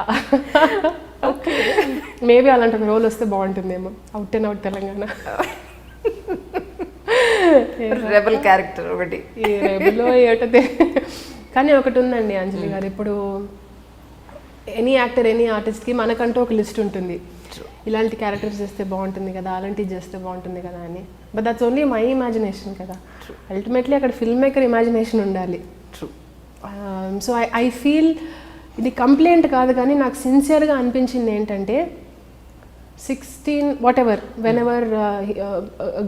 Speaker 2: okay. మేబీ అలాంటి ఒక రోల్ వస్తే బాగుంటుందేమో. Out and out Telangana
Speaker 1: rebel character ఒకటి.
Speaker 2: రెబల్ ఏటో కానీ ఒకటి ఉందండి అంజలి గారు. ఇప్పుడు ఎనీ యాక్టర్ ఎనీ ఆర్టిస్ట్కి మనకంటూ ఒక లిస్ట్ ఉంటుంది. ఇలాంటి క్యారెక్టర్స్ చేస్తే బాగుంటుంది కదా, అలాంటివి చేస్తే బాగుంటుంది కదా అని. But that's only my imagination కదా. అల్టిమేట్లీ అక్కడ ఫిల్మ్ మేకర్ ఇమాజినేషన్ ఉండాలి. సో ఐ ఫీల్ ఇది కంప్లైంట్ కాదు కానీ నాకు సిన్సియర్గా అనిపించింది ఏంటంటే 16 what ever when ever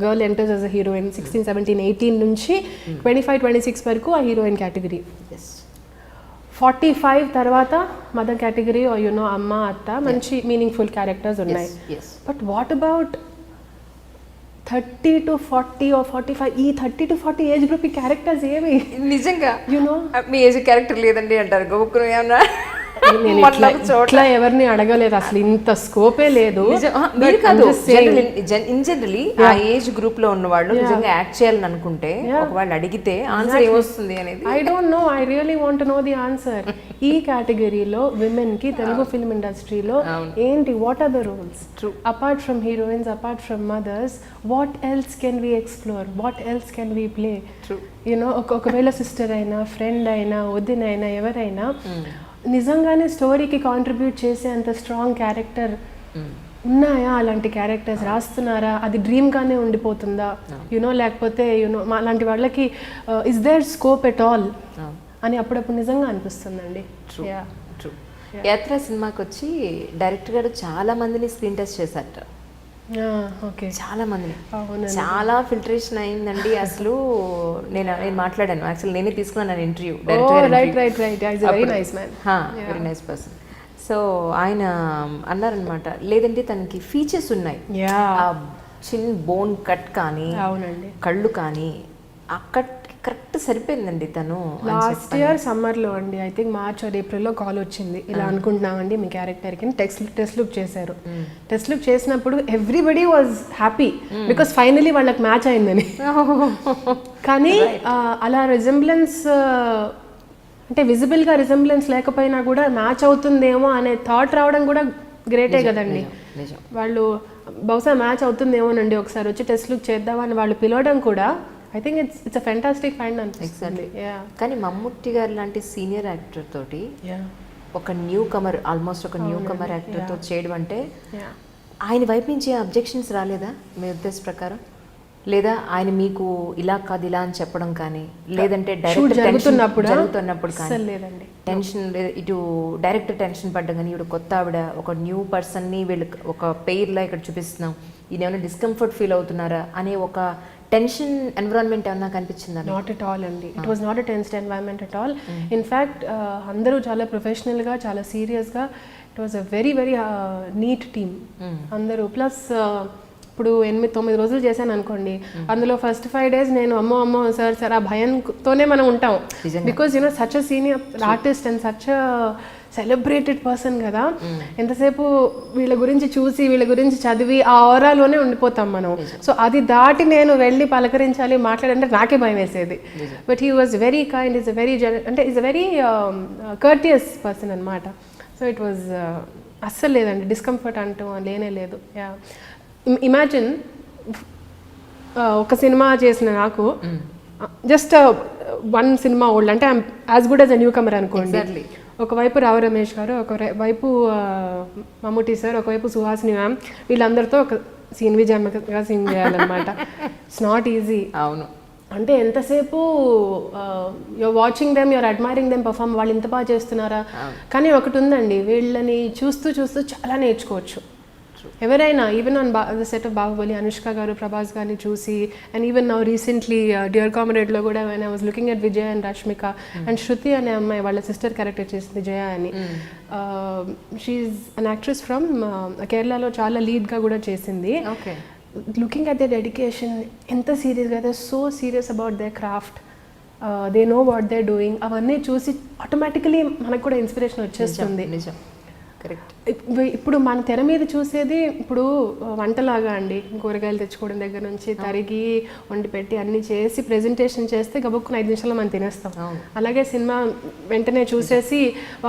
Speaker 2: girl enters as a heroine 16, 17, 18 నుంచి 25, 26 వరకు ఆ హీరోయిన్ కేటగిరీ. 45 తర్వాత మదర్ కేటగిరీ యునో అమ్మ అత్త మంచి మీనింగ్ఫుల్ క్యారెక్టర్స్ ఉన్నాయి. But what about 30 to 40 or 45 ఈ 30 to 40 ఏజ్ గ్రూప్ ఈ క్యారెక్టర్స్ ఏవి?
Speaker 1: నిజంగా
Speaker 2: యునో
Speaker 1: మీ ఏజ్ క్యారెక్టర్ లేదండి అంటారు. గోకులు ఏమన్నా
Speaker 2: ఇట్లా ఎవరిని అడగలేదు అసలు. ఇంత స్కోపే లేదు.
Speaker 1: ఇన్ జనరలీ ఆ ఏజ్ గ్రూప్ లో ఉన్న వాళ్ళు నిజంగా యాక్ట్ చేయాలని అనుకుంటే ఒకవేళ అడిగితే ఆన్సర్ ఏమొస్తుంది అనేది
Speaker 2: I don't know. I really want to know the answer. ఈ కేటగిరీలో విమెన్ కి తెలుగు ఫిల్మ్ ఇండస్ట్రీలో ఏంటి, what are the roles apart from heroines, apart from mothers, what else can we explore, what else can we play? You know ఒకవేళ sister అయినా friend అయినా వదిన అయినా ఎవరైనా నిజంగానే స్టోరీకి కాంట్రిబ్యూట్ చేసే అంత స్ట్రాంగ్ క్యారెక్టర్ ఉన్నాయా? అలాంటి క్యారెక్టర్స్ రాస్తున్నారా? అది డ్రీమ్గానే ఉండిపోతుందా? యునో లేకపోతే యునో అలాంటి వాళ్ళకి is there scope at all అని అప్పుడప్పుడు నిజంగా అనిపిస్తుందండి.
Speaker 1: యాత్ర సినిమాకి వచ్చి డైరెక్టర్ గారు చాలా మందిని స్క్రీన్ టెస్ట్ చేశారట. చాలా మందిని చాలా ఫిల్టరేషన్ అయిందండి. అసలు నేను మాట్లాడాను యాక్చువల్, నేనే తీసుకున్నాను interview. Very nice person. So ఆయన అన్నారనమాట, లేదంటే తనకి ఫీచర్స్ ఉన్నాయి, చిన్న బోన్ కట్ కానీ కళ్ళు కానీ అక్కడ కరెక్ట్ సరిపోయిందండి. తను
Speaker 2: లాస్ట్ ఇయర్ సమ్మర్లో అండి, ఐ థింక్ మార్చ్ ఆర్ ఏప్రిల్లో కాల్ వచ్చింది, ఇలా అనుకుంటున్నామండి మీ క్యారెక్టర్కి. టెస్ట్ లుక్ చేశారు. టెస్ట్ లుక్ చేసినప్పుడు everybody was happy because finally వాళ్ళకి మ్యాచ్ అయిందని. కానీ అలా రిజెంబ్లెన్స్ అంటే విజిబుల్గా రిజెంబ్లెన్స్ లేకపోయినా కూడా మ్యాచ్ అవుతుందేమో అనే థాట్ రావడం కూడా గ్రేటే కదండి.
Speaker 1: నిజం.
Speaker 2: వాళ్ళు బహుశా మ్యాచ్ అవుతుందేమోనండి, ఒకసారి వచ్చి టెస్ట్లు చేద్దామని వాళ్ళు పిలవడం కూడా I think it's a fantastic find అనిపిస్తుంది.
Speaker 1: కానీ మమ్ముట్టి గారు లాంటి సీనియర్ యాక్టర్ తోటి ఒక న్యూ కమర్, ఆల్మోస్ట్ ఒక న్యూ కమర్ యాక్టర్ తో చేయడం అంటే ఆయన వైపు నుంచి అబ్జెక్షన్స్ రాలేదా మీ ఉద్దేశ ప్రకారం? లేదా ఆయన మీకు ఇలా కాదు ఇలా అని చెప్పడం కానీ, లేదంటే డైరెక్ట్ జరుగుతున్నప్పుడు కానీ టెన్షన్, ఇటు డైరెక్టర్ టెన్షన్ పడ్డం కానీ, ఇప్పుడు కొత్త ఆవిడ ఒక న్యూ పర్సన్ని వీళ్ళు ఒక పెయిర్లా ఇక్కడ చూపిస్తున్నాం, ఈయన ఏమైనా డిస్కంఫర్ట్ ఫీల్ అవుతున్నారా అనే ఒక టెన్షన్ ఎన్విరాన్మెంట్ ఏమన్నా కనిపించిందా?
Speaker 2: నాట్ ఎట్ ఆల్ అండి. It was not a tensed environment at all. In fact అందరూ చాలా ప్రొఫెషనల్గా, చాలా సీరియస్గా, it was a very very neat team అందరూ. ప్లస్ ఇప్పుడు 8-9 రోజులు చేశాను అనుకోండి, అందులో ఫస్ట్ 5 days నేను అమ్మో సార్ ఆ భయంతోనే మనం ఉంటాం. Because you know such a senior artist and such a celebrated person కదా, ఎంతసేపు వీళ్ళ గురించి చూసి వీళ్ళ గురించి చదివి ఆ ఓరాలోనే ఉండిపోతాం మనం. సో అది దాటి నేను వెళ్ళి పలకరించాలి, మాట్లాడంటే నాకే భయం వేసేది. But he was very kind, is a very అంటే is a very courteous person అనమాట. సో ఇట్ వాజ్ అస్సలు లేదండి, డిస్కంఫర్ట్ అంటూ లేనే లేదు. ఇమాజిన్ ఒక సినిమా చేసిన నాకు జస్ట్ 1 సినిమా ఓల్డ్ అంటే I'm as good as a newcomer అనుకోండి. ఒకవైపు రావు రమేష్ గారు, ఒకవైపు మమ్ముటి సార్, ఒకవైపు సుహాసిని మ్యామ్, వీళ్ళందరితో ఒక సీన్ విజయమ్మగా సీన్ చేయాలన్నమాట. It's not easy.
Speaker 1: అవును.
Speaker 2: అంటే ఎంతసేపు you're watching them, you're admiring them perform, వాళ్ళు ఇంత బాగా చేస్తున్నారా. కానీ ఒకటి ఉందండి, వీళ్ళని చూస్తూ చాలా నేర్చుకోవచ్చు ఎవరైనా. Even on the set of Baahubali, Anushka garu, Prabhas గారిని చూసి, and even now recently dear కామ్రేడ్లో కూడా when I was looking at Vijay and Rashmika and Shruti అనే అమ్మాయి వాళ్ళ సిస్టర్ క్యారెక్టర్ చేసింది జయ అని. షీఈ్ అన్ యాక్ట్రెస్ ఫ్రమ్ కేరళలో, చాలా లీడ్గా కూడా చేసింది. లుకింగ్ అట్ ద డెడికేషన్, ఎంత సీరియస్గా, they so serious about they craft, they know what they doing, అవన్నీ చూసి ఆటోమేటికలీ మనకు కూడా ఇన్స్పిరేషన్ వచ్చేస్తుంది.
Speaker 1: కరెక్ట్.
Speaker 2: ఇప్పుడు మన తెర మీద చూసేది ఇప్పుడు వంటలాగా అండి, కూరగాయలు తెచ్చుకోవడం దగ్గర నుంచి తరిగి వండి పెట్టి అన్ని చేసి ప్రెజెంటేషన్ చేస్తే గబుక్కున 5 నిమిషాల్లో మనం తినేస్తాం. అలాగే సినిమా వెంటనే చూసేసి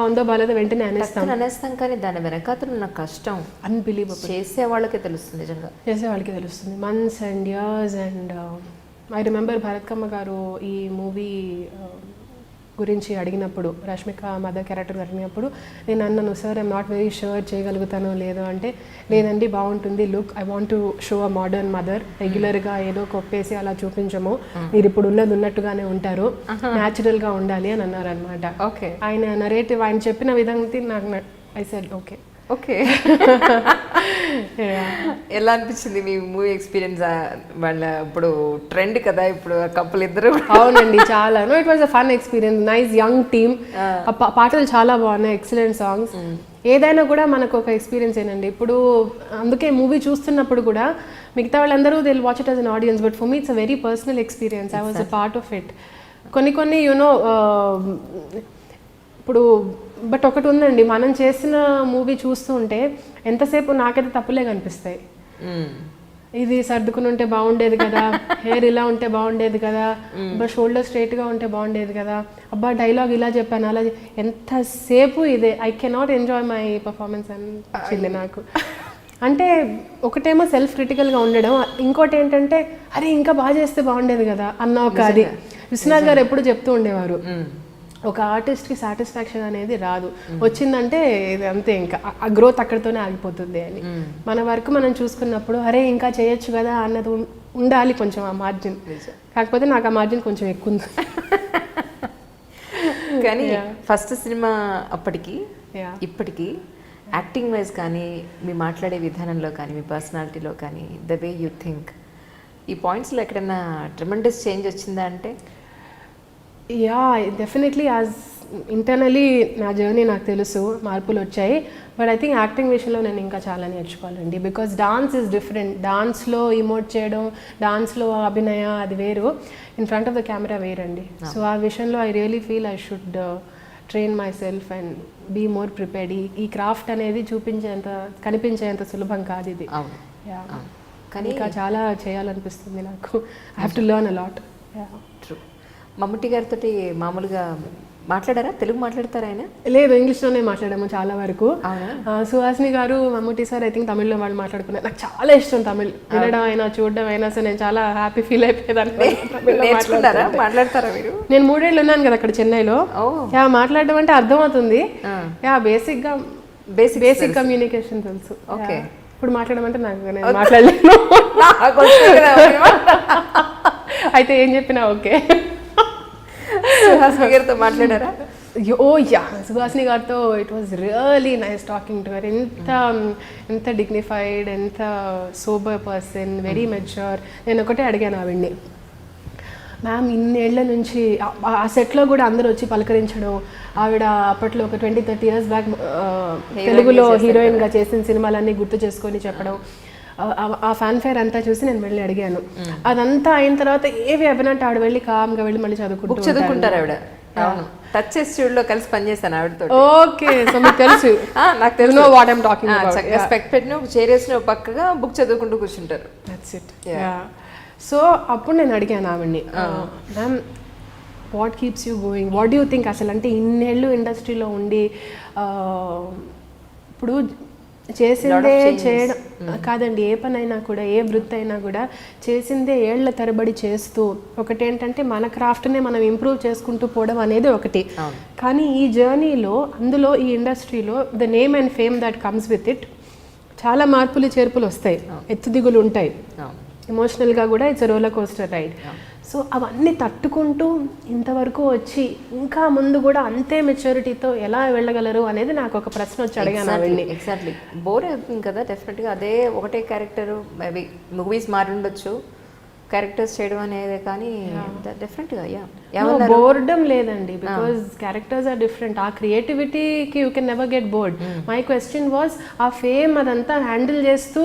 Speaker 2: ఉందో బాలేదో వెంటనే అనేస్తాం.
Speaker 1: కానీ దాని వెనకాతలు ఉన్న కష్టం
Speaker 2: అన్బిలీవబుల్.
Speaker 1: చేసే వాళ్ళకే తెలుస్తుంది, నిజంగా
Speaker 2: చేసే వాళ్ళకి తెలుస్తుంది. Months and years. And I remember భరత్కమ్మ గారు ఈ మూవీ గురించి అడిగినప్పుడు, రష్మిక మదర్ క్యారెక్టర్ అడిగినప్పుడు నేను అన్నాను, sir I'm not very sure చేయగలుగుతానో లేదో అంటే, లేదండి బాగుంటుంది, look I want to show a modern mother, రెగ్యులర్గా ఏదో కొప్పేసి అలా చూపించము, మీరు ఇప్పుడు ఉన్నట్టుగానే ఉంటారు, న్యాచురల్గా ఉండాలి అని అన్నారు అనమాట. ఆయన నరేటివ్, ఆయన చెప్పిన విధంగా నాకు ఐ సెడ్ ఓకే.
Speaker 1: ఎలా అనిపించింది మీ మూవీ ఎక్స్పీరియన్స్? వాళ్ళ ఇప్పుడు ట్రెండ్ కదా ఇప్పుడు కపుల్ ఇద్దరు.
Speaker 2: అవునండి, చాలా. No, it was a fun experience, nice young team, పాటలు చాలా బాగున్నాయి, ఎక్సలెంట్ సాంగ్స్. ఏదైనా కూడా మనకు ఒక ఎక్స్పీరియన్స్ ఏనండి. ఇప్పుడు అందుకే మూవీ చూస్తున్నప్పుడు కూడా మిగతా వాళ్ళందరూ they will watch it as an audience, but for me it's a very personal experience. I was a part of it. కొన్ని యూనో ఇప్పుడు బట్ ఒకటి ఉందండి, మనం చేసిన మూవీ చూస్తూ ఉంటే ఎంతసేపు నాకైతే తప్పులే కనిపిస్తాయి. ఇది సర్దుకుని ఉంటే బాగుండేది కదా, హెయిర్ ఇలా ఉంటే బాగుండేది కదా, అబ్బా షోల్డర్ స్ట్రైట్గా ఉంటే బాగుండేది కదా, అబ్బా డైలాగ్ ఇలా చెప్పాను అలా, ఎంతసేపు ఇదే. I cannot enjoy my performance అనిపించింది నాకు. అంటే ఒకటేమో సెల్ఫ్ క్రిటికల్గా ఉండడం, ఇంకోటి ఏంటంటే అరే ఇంకా బాగా చేస్తే బాగుండేది కదా అన్న ఒక అది. విశ్వనాథ్ గారు ఎప్పుడు చెప్తూ ఉండేవారు, ఒక ఆర్టిస్ట్కి సాటిస్ఫాక్షన్ అనేది రాదు, వచ్చిందంటే ఇది అంతే, ఇంకా ఆ గ్రోత్ అక్కడితోనే ఆగిపోతుంది అని. మన వర్క్ మనం చూసుకున్నప్పుడు అరే ఇంకా చేయొచ్చు కదా అన్నది ఉండాలి కొంచెం, ఆ మార్జిన్. కాకపోతే నాకు ఆ మార్జిన్ కొంచెం ఎక్కువ ఉంది.
Speaker 1: కానీ ఫస్ట్ సినిమా అప్పటికి ఇప్పటికీ యాక్టింగ్ వైజ్ కానీ, మీ మాట్లాడే విధానంలో కానీ, మీ పర్సనాలిటీలో కానీ, ద వే యూ థింక్, ఈ పాయింట్స్లో ఎక్కడైనా ట్రెమెండస్ చేంజ్ వచ్చిందా అంటే?
Speaker 2: Yeah, definitely. యాజ్ ఇంటర్నలీ నా జర్నీ నాకు తెలుసు, మార్పులు వచ్చాయి. బట్ ఐ థింక్ యాక్టింగ్ విషయంలో నేను ఇంకా చాలా నేర్చుకోవాలండి. Because dance is different. డాన్స్లో ఇమోట్ చేయడం, డాన్స్లో అభినయ అది వేరు, in front of the camera వేరండి. సో ఆ విషయంలో I really feel I should train myself and be more prepared. ఈ క్రాఫ్ట్ అనేది కనిపించేంత సులభం కాదు ఇది. కానీ ఇంకా చాలా చేయాలనిపిస్తుంది నాకు. I have to learn a lot.
Speaker 1: True. Mammootty గారితో మామూలుగా మాట్లాడారా? తెలుగు మాట్లాడతారా ఆయన?
Speaker 2: లేదు, ఇంగ్లీష్లోనే మాట్లాడాము చాలా వరకు.
Speaker 1: అవునా?
Speaker 2: సుహాసిని గారు, మమ్ముటి సార్ ఐ థింక్ తమిళ్లో వాళ్ళు మాట్లాడుకున్నారు. నాకు చాలా ఇష్టం తమిళ్, వినడం అయినా చూడడం అయినా సరే నేను చాలా హ్యాపీ ఫీల్ అయిపోయేదాన్ని.
Speaker 1: నేర్చుకున్నారా? మాట్లాడతారా మీరు?
Speaker 2: నేను 3 ఏళ్ళు ఉన్నాను కదా అక్కడ చెన్నైలో. యా, మాట్లాడడం అంటే అర్థమవుతుంది. యా, బేసిక్ కమ్యూనికేషన్ తెలుసు.
Speaker 1: ఓకే.
Speaker 2: ఇప్పుడు మాట్లాడడం అంటే నేను మాట్లాడలేను. అయితే ఏం చెప్పినా ఓకే.
Speaker 1: సుహాసిని గారితో మాట్లాడారా?
Speaker 2: ఓ యా, సుహాసిని గారితో it was really nice talking to her. ఎంత డిగ్నిఫైడ్, ఎంత సోబర్ పర్సన్, వెరీ మెచ్యూర్. నేను ఒకటే అడిగాను ఆవిడ్ని, మ్యామ్ ఇన్నేళ్ల నుంచి ఆ సెట్లో కూడా అందరూ వచ్చి పలకరించడం, ఆవిడ అప్పట్లో ఒక 20-30 years బ్యాక్ తెలుగులో హీరోయిన్గా చేసిన సినిమాలన్నీ గుర్తు చేసుకొని చెప్పడం, ఆ ఫ్యాన్ఫేర్ అంతా చూసి నేను వెళ్ళి అడిగాను. అదంతా అయిన తర్వాత ఏవి అభినంటే ఆవిడ వెళ్ళి కామ్గా వెళ్ళి మళ్ళీ
Speaker 1: చదువుకుంటారు ఆవిడ. టచ్ ఇన్స్టిట్యూట్లో కలిసి పనిచేశాను ఆవిడతో.
Speaker 2: ఓకే, సో మీకు తెలుసు.
Speaker 1: నాకు తెలుసు
Speaker 2: what I'm talking about.
Speaker 1: SPECT పెట్టిన చేరేసిన పక్కగా బుక్ చదువుకుంటూ కూర్చుంటారు.
Speaker 2: That's it. సో అప్పుడు నేను అడిగాను ఆవిడ్ని, ma'am what keeps you going, what you think అసలు, అంటే ఇన్నేళ్ళు ఇండస్ట్రీలో ఉండి ఇప్పుడు చేసిందే చేయడం కాదండి, ఏ పని అయినా కూడా, ఏ వృత్తి అయినా కూడా చేసిందే ఏళ్ల తరబడి చేస్తూ ఒకటేంటంటే మన క్రాఫ్ట్నే మనం ఇంప్రూవ్ చేసుకుంటూ పోవడం అనేది ఒకటి. కానీ ఈ జర్నీలో, అందులో ఈ ఇండస్ట్రీలో the name and fame that comes with it, చాలా మార్పులు చేర్పులు వస్తాయి, ఎత్తుదిగులు ఉంటాయి, ఎమోషనల్గా కూడా it's roller coaster ride. So అవన్నీ తట్టుకుంటూ ఇంతవరకు వచ్చి ఇంకా ముందు కూడా అంతే మెచ్యూరిటీతో ఎలా వెళ్ళగలరు అనేది నాకు ఒక ప్రశ్న వచ్చి అడిగాను ఆవిడ్ని.
Speaker 1: ఎగ్జాక్ట్లీ. బోర్ అవుతుంది కదా డెఫినెట్గా, అదే ఒకటే క్యారెక్టర్. మేబీ మూవీస్ మారి ఉండొచ్చు, క్యారెక్టర్స్ చేయడం అనేది, కానీ డెఫినెట్గా
Speaker 2: బోర్డమ్ లేదండి, బికాజ్ క్యారెక్టర్స్ ఆర్ డిఫరెంట్. ఆ క్రియేటివిటీకి you can never get bored. My question was, ఆ ఫేమ్ అదంతా హ్యాండిల్ చేస్తూ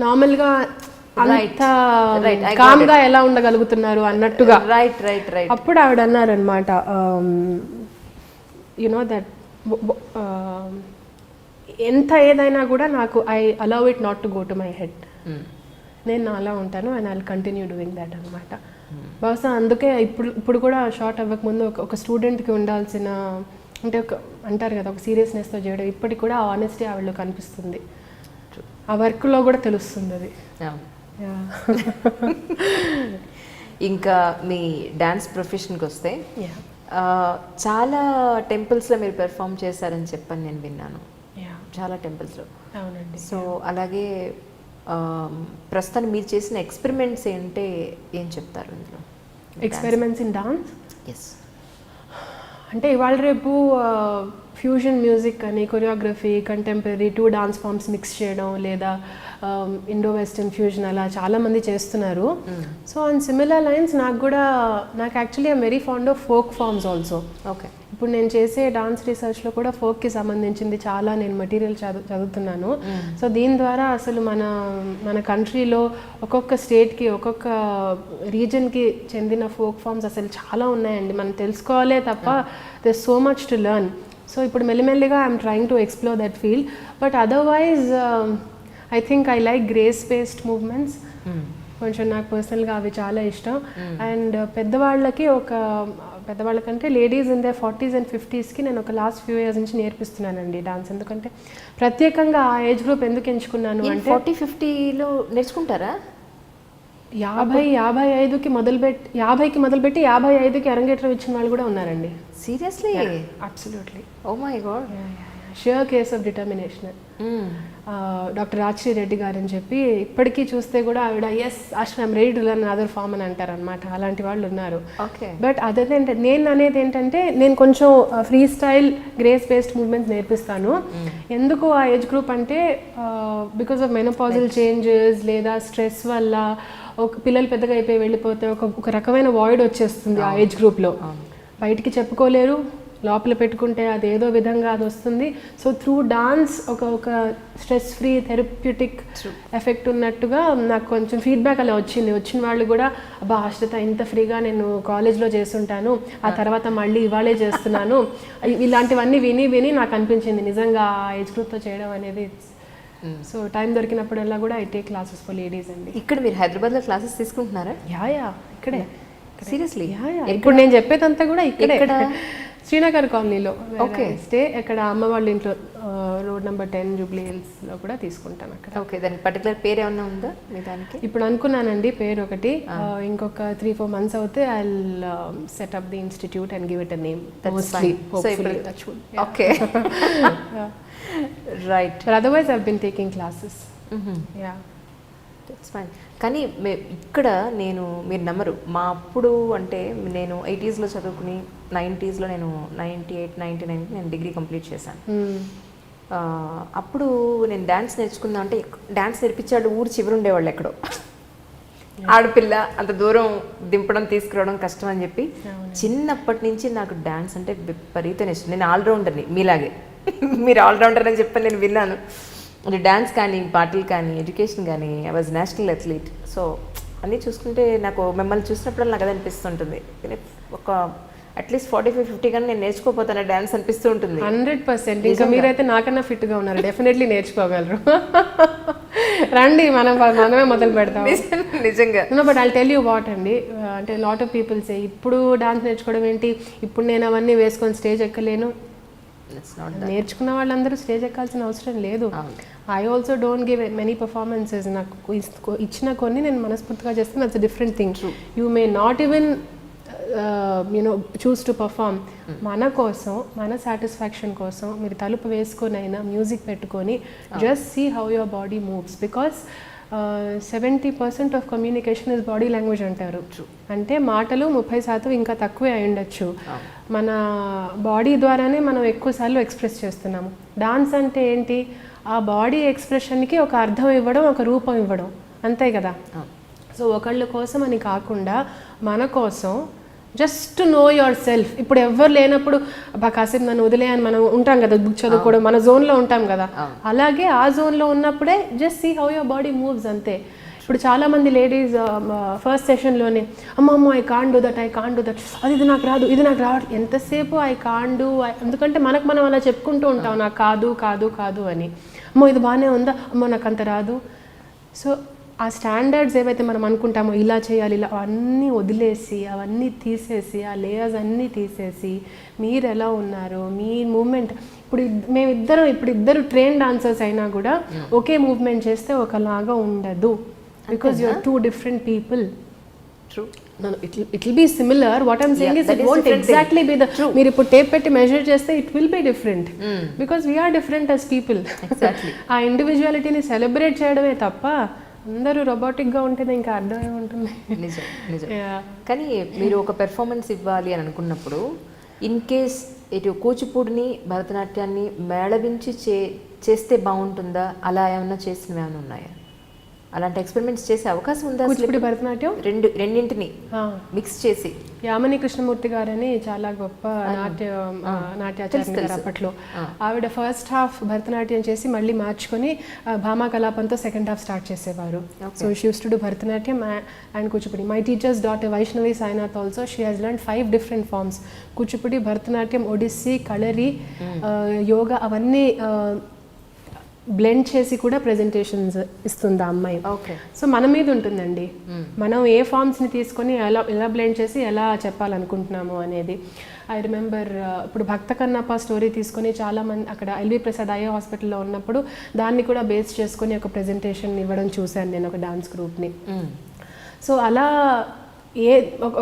Speaker 2: నార్మల్గా అంత కామ్గా ఎలా ఉండగలుగుతున్నారు అన్నట్టుగా.
Speaker 1: Right right right.
Speaker 2: అప్పుడు ఆవిడ అన్నారనమాట, యునో దట్ ఎంత ఏదైనా కూడా నాకు I allow it not to go to my head. నేను అలా ఉంటాను and I will continue doing that అనమాట. బహుశా అందుకే ఇప్పుడు కూడా షార్ట్ అవ్వకముందు ఒక స్టూడెంట్కి ఉండాల్సిన, అంటే ఒక అంటారు కదా, ఒక సీరియస్నెస్తో చేయడం, ఇప్పటికి కూడా ఆ ఆనెస్టీ ఆవిడలో కనిపిస్తుంది, ఆ వర్క్లో కూడా తెలుస్తుంది అది.
Speaker 1: ఇంకా మీ డాన్స్ ప్రొఫెషన్కి వస్తే, చాలా టెంపుల్స్లో మీరు పెర్ఫామ్ చేశారని చెప్పని నేను విన్నాను, చాలా టెంపుల్స్లో.
Speaker 2: అవునండి.
Speaker 1: సో అలాగే ప్రస్తుతం మీరు చేసిన ఎక్స్పెరిమెంట్స్ ఏంటే ఏం చెప్తారు ఇందులో?
Speaker 2: Experiments in dance?
Speaker 1: ఎస్.
Speaker 2: అంటే ఇవాళ రేపు ఫ్యూజన్ మ్యూజిక్ అని, choreography, contemporary, 2 dance forms mix చేయడం, లేదా ఇండో వెస్టర్న్ ఫ్యూజన్, అలా చాలామంది చేస్తున్నారు. సో ఆన్ సిమిలర్ లైన్స్ నాకు actually I'm very fond of folk forms also.
Speaker 1: Okay.
Speaker 2: ఇప్పుడు నేను చేసే డాన్స్ రీసెర్చ్లో కూడా ఫోక్కి సంబంధించింది చాలా నేను మెటీరియల్ చదువుతున్నాను. సో దీని ద్వారా అసలు మన కంట్రీలో ఒక్కొక్క స్టేట్కి, ఒక్కొక్క రీజన్కి చెందిన ఫోక్ ఫామ్స్ అసలు చాలా ఉన్నాయండి, మనం తెలుసుకోవాలే తప్ప there so much to learn. So ఇప్పుడు మెల్లిమెల్లిగా I'm trying to explore that field. But otherwise I think I like grace based movements. కొంచెం నాకు పర్సనల్గా అవి చాలా ఇష్టం. అండ్ పెద్దవాళ్ళకంటే ladies in their 40s and 50sకి నేను ఒక లాస్ట్ ఫ్యూ ఇయర్స్ నుంచి నేర్పిస్తున్నానండి డాన్స్. ఎందుకంటే ప్రత్యేకంగా ఆ ఏజ్ గ్రూప్ ఎందుకు ఎంచుకున్నాను అంటే,
Speaker 1: 40-50లో నేర్చుకుంటారా?
Speaker 2: 50-55కి మొదలుపెట్టి 55కి అరంగేట్రం ఇచ్చిన వాళ్ళు కూడా ఉన్నారండి.
Speaker 1: Seriously?
Speaker 2: Absolutely.
Speaker 1: Oh my God.
Speaker 2: Sure case of determination. Doctor Rajashree Reddy గారు అని చెప్పి, ఇప్పటికీ చూస్తే కూడా ఆవిడ yes I'm ready to learn other form అని అంటారు అనమాట. అలాంటి వాళ్ళు ఉన్నారు. బట్ అదర్ నేను అనేది ఏంటంటే, నేను కొంచెం free style grace based movements నేర్పిస్తాను. ఎందుకు ఆ ఏజ్ గ్రూప్ అంటే, బికాస్ ఆఫ్ మెనోపాజల్ చేంజెస్ లేదా స్ట్రెస్ వల్ల పిల్లలు పెద్దగా అయిపోయి వెళ్ళిపోతే ఒక రకమైన వాయిడ్ వచ్చేస్తుంది ఆ ఏజ్ గ్రూప్లో. బయటికి చెప్పుకోలేరు, లోపల పెట్టుకుంటే అదేదో విధంగా అది వస్తుంది. సో త్రూ డాన్స్ ఒక స్ట్రెస్ ఫ్రీ థెరప్యూటిక్ ఎఫెక్ట్ ఉన్నట్టుగా నాకు కొంచెం ఫీడ్బ్యాక్ అలా వచ్చిన వాళ్ళు కూడా, అబ్బా ఆశ్రిత ఇంత ఫ్రీగా నేను కాలేజ్లో చేస్తుంటాను, ఆ తర్వాత మళ్ళీ ఇవాళే చేస్తున్నాను, ఇలాంటివన్నీ విని నాకు అనిపించింది నిజంగా ఆ ఏజ్ గ్రూప్తో చేయడం అనేది. సో టైం దొరికినప్పుడల్లా కూడా I take classes for ladies అండి.
Speaker 1: ఇక్కడ మీరు హైదరాబాద్లో క్లాసెస్ తీసుకుంటున్నారా?
Speaker 2: యా ఇక్కడే.
Speaker 1: సీరియస్లీ?
Speaker 2: ఇప్పుడు నేను చెప్పేదంతా కూడా ఇక్కడ శ్రీనగర్ కాలనీలో
Speaker 1: Okay.
Speaker 2: స్టే అక్కడ అమ్మ వాళ్ళ ఇంట్లో రోడ్ నెంబర్ 10 జూబ్లీ హిల్స్లో కూడా తీసుకుంటాను అక్కడ.
Speaker 1: ఓకే, దానికి పర్టికులర్ పేరు ఏమన్నా ఉందా మీ దానికి?
Speaker 2: ఇప్పుడు అనుకున్నానండి పేరు ఒకటి, ఇంకొక 3-4 months అవుతే I set up the institute and give it a name.
Speaker 1: Okay, right.
Speaker 2: Otherwise I been taking classes.
Speaker 1: That's fine. కానీ ఇక్కడ మీరు నమ్మరు, మా అప్పుడు అంటే నేను 80s చదువుకుని 90s నేను 98-99 నేను డిగ్రీ కంప్లీట్ చేశాను. అప్పుడు నేను డ్యాన్స్ నేర్చుకుందాం అంటే డ్యాన్స్ నేర్పించాడు ఊరు చివరి ఉండేవాళ్ళు ఎక్కడో. ఆడపిల్ల అంత దూరం దింపడం తీసుకురావడం కష్టం అని చెప్పి చిన్నప్పటి నుంచి నాకు డ్యాన్స్ అంటే విపరీతం ఇష్టం. నేను ఆల్రౌండర్ని మీలాగే. మీరు ఆల్రౌండర్ అని చెప్పి నేను విన్నాను. అంటే డ్యాన్స్ కానీ, పాటలు కానీ, ఎడ్యుకేషన్ కానీ, I was national athlete. So అన్నీ చూసుకుంటే నాకు మిమ్మల్ని చూసినప్పుడు నాకు అది అనిపిస్తుంటుంది, ఒక అట్లీస్ట్ 45-50 కానీ నేను నేర్చుకోపోతాను డ్యాన్స్ అనిపిస్తూ ఉంటుంది.
Speaker 2: 100%. ఇంకా మీరైతే నాకన్నా ఫిట్గా ఉన్నారు, డెఫినెట్లీ నేర్చుకోగలరు. రండి మనమే మొదలు పెడతాం.
Speaker 1: నిజంగా.
Speaker 2: But I tell you what అండి, అంటే లాట్ ఆఫ్ పీపుల్స్ ఇప్పుడు డాన్స్ నేర్చుకోవడం ఏంటి, ఇప్పుడు నేను అవన్నీ వేసుకొని స్టేజ్ ఎక్కలేను. నేర్చుకున్న వాళ్ళందరూ స్టేజ్ ఎక్కాల్సిన అవసరం లేదు. I also don't give many performances. నాకు ఇచ్చిన కొన్ని నేను మనస్ఫూర్తిగా చేస్తే that's different thing. You may not even choose to perform. మన కోసం, మన సాటిస్ఫాక్షన్ కోసం మీరు తలుపు వేసుకొని అయినా మ్యూజిక్ పెట్టుకొని just see how your body moves. Because 70% of communication is body language అంటారు. అంటే మాటలు 30% ఇంకా తక్కువే అయి ఉండొచ్చు. మన బాడీ ద్వారానే మనం ఎక్కువసార్లు ఎక్స్ప్రెస్ చేస్తున్నాము. డాన్స్ అంటే ఏంటి, ఆ బాడీ ఎక్స్ప్రెషన్కి ఒక అర్థం ఇవ్వడం, ఒక రూపం ఇవ్వడం, అంతే కదా. సో ఒకళ్ళ కోసం అని కాకుండా మన కోసం జస్ట్ నో యువర్ సెల్ఫ్. ఇప్పుడు ఎవరు లేనప్పుడు కాసేపు నన్ను వదిలే అని మనం ఉంటాం కదా, బుక్ చదువుకోవడం, మన జోన్లో ఉంటాం కదా. అలాగే ఆ జోన్లో ఉన్నప్పుడే just see how your body moves, అంతే. ఇప్పుడు చాలామంది లేడీస్ ఫస్ట్ సెషన్లోనే అమ్మమ్మ ఐ కాంట్ డూ దట్, అది ఇది నాకు రాదు, ఇది నాకు రావట్లేదు. ఎంతసేపు ఐ కాంట్ డూ, ఎందుకంటే మనకు మనం అలా చెప్పుకుంటూ ఉంటాం, నాకు కాదు అని. అమ్మో ఇది బాగానే ఉందా, అమ్మో నాకు అంత రాదు. సో ఆ స్టాండర్డ్స్ ఏవైతే మనం అనుకుంటామో ఇలా చేయాలి, ఇలా అవన్నీ వదిలేసి, అవన్నీ తీసేసి, ఆ లేయర్స్ అన్నీ తీసేసి మీరు ఎలా ఉన్నారు, మీ మూమెంట్. ఇప్పుడు ఇద్దరు ట్రైన్ డాన్సర్స్ అయినా కూడా ఒకే మూవ్మెంట్ చేస్తే ఒకలాగా ఉండదు. Because you are 2 different people.
Speaker 1: True.
Speaker 2: No, it will be similar. What I'm saying is it won't exactly be the. మీరు ఇప్పుడు టేప్ పెట్టి మెజర్ చేస్తే it will be different. Because we are different as people.
Speaker 1: Exactly.
Speaker 2: ఆ ఇండివిజువాలిటీని celebrate చేయడమే తప్ప అందరూ రోబోటిక్గా ఉంటేనే ఇంకా అర్థం ఏముంటుంది.
Speaker 1: నిజం. కానీ మీరు ఒక పెర్ఫార్మెన్స్ ఇవ్వాలి అని అనుకున్నప్పుడు ఇన్ కేస్ ఇటు కూచిపూడిని, భరతనాట్యాన్ని మేళవించి చేస్తే బాగుంటుందా, అలా ఏమన్నా చేసినవి ఏమైనా ఉన్నాయా? అలాంటి ఎక్స్పెరిమెంట్స్ చేసే అవకాశం ఉందా?
Speaker 2: కూచిపూడి, భరతనాట్యం
Speaker 1: రెండింటిని మిక్స్ చేసి.
Speaker 2: యామిని కృష్ణమూర్తి గారని చాలా గొప్ప నాట్యాచార్య గారు అప్పట్లో. ఆవిడ ఫస్ట్ హాఫ్ భరతనాట్యం చేసి మళ్ళీ మార్చుకొని భామా కలాపంతో సెకండ్ హాఫ్ స్టార్ట్ చేసేవారు. So she used to do Bharatanatyam and Kuchipudi. My teacher's daughter Vaishnavi Sainath also she has learned 5 different forms. Kuchipudi, Bharatanatyam, Odissi, Kalari, yoga, అవన్నీ బ్లెండ్ చేసి కూడా ప్రెజెంటేషన్స్ ఇస్తుంది ఆ అమ్మాయి. సో మన మీద ఉంటుందండి, మనం ఏ ఫామ్స్ని తీసుకొని ఎలా బ్లెండ్ చేసి ఎలా చెప్పాలనుకుంటున్నాము అనేది. ఐ రిమెంబర్ ఇప్పుడు భక్త కన్నప్ప స్టోరీ తీసుకొని చాలామంది అక్కడ ఎల్వి ప్రసాద్ ఐఏ హాస్పిటల్లో ఉన్నప్పుడు దాన్ని కూడా బేస్ చేసుకొని ఒక ప్రెజెంటేషన్ ఇవ్వడం చూశాను నేను, ఒక డాన్స్ గ్రూప్ని. సో అలా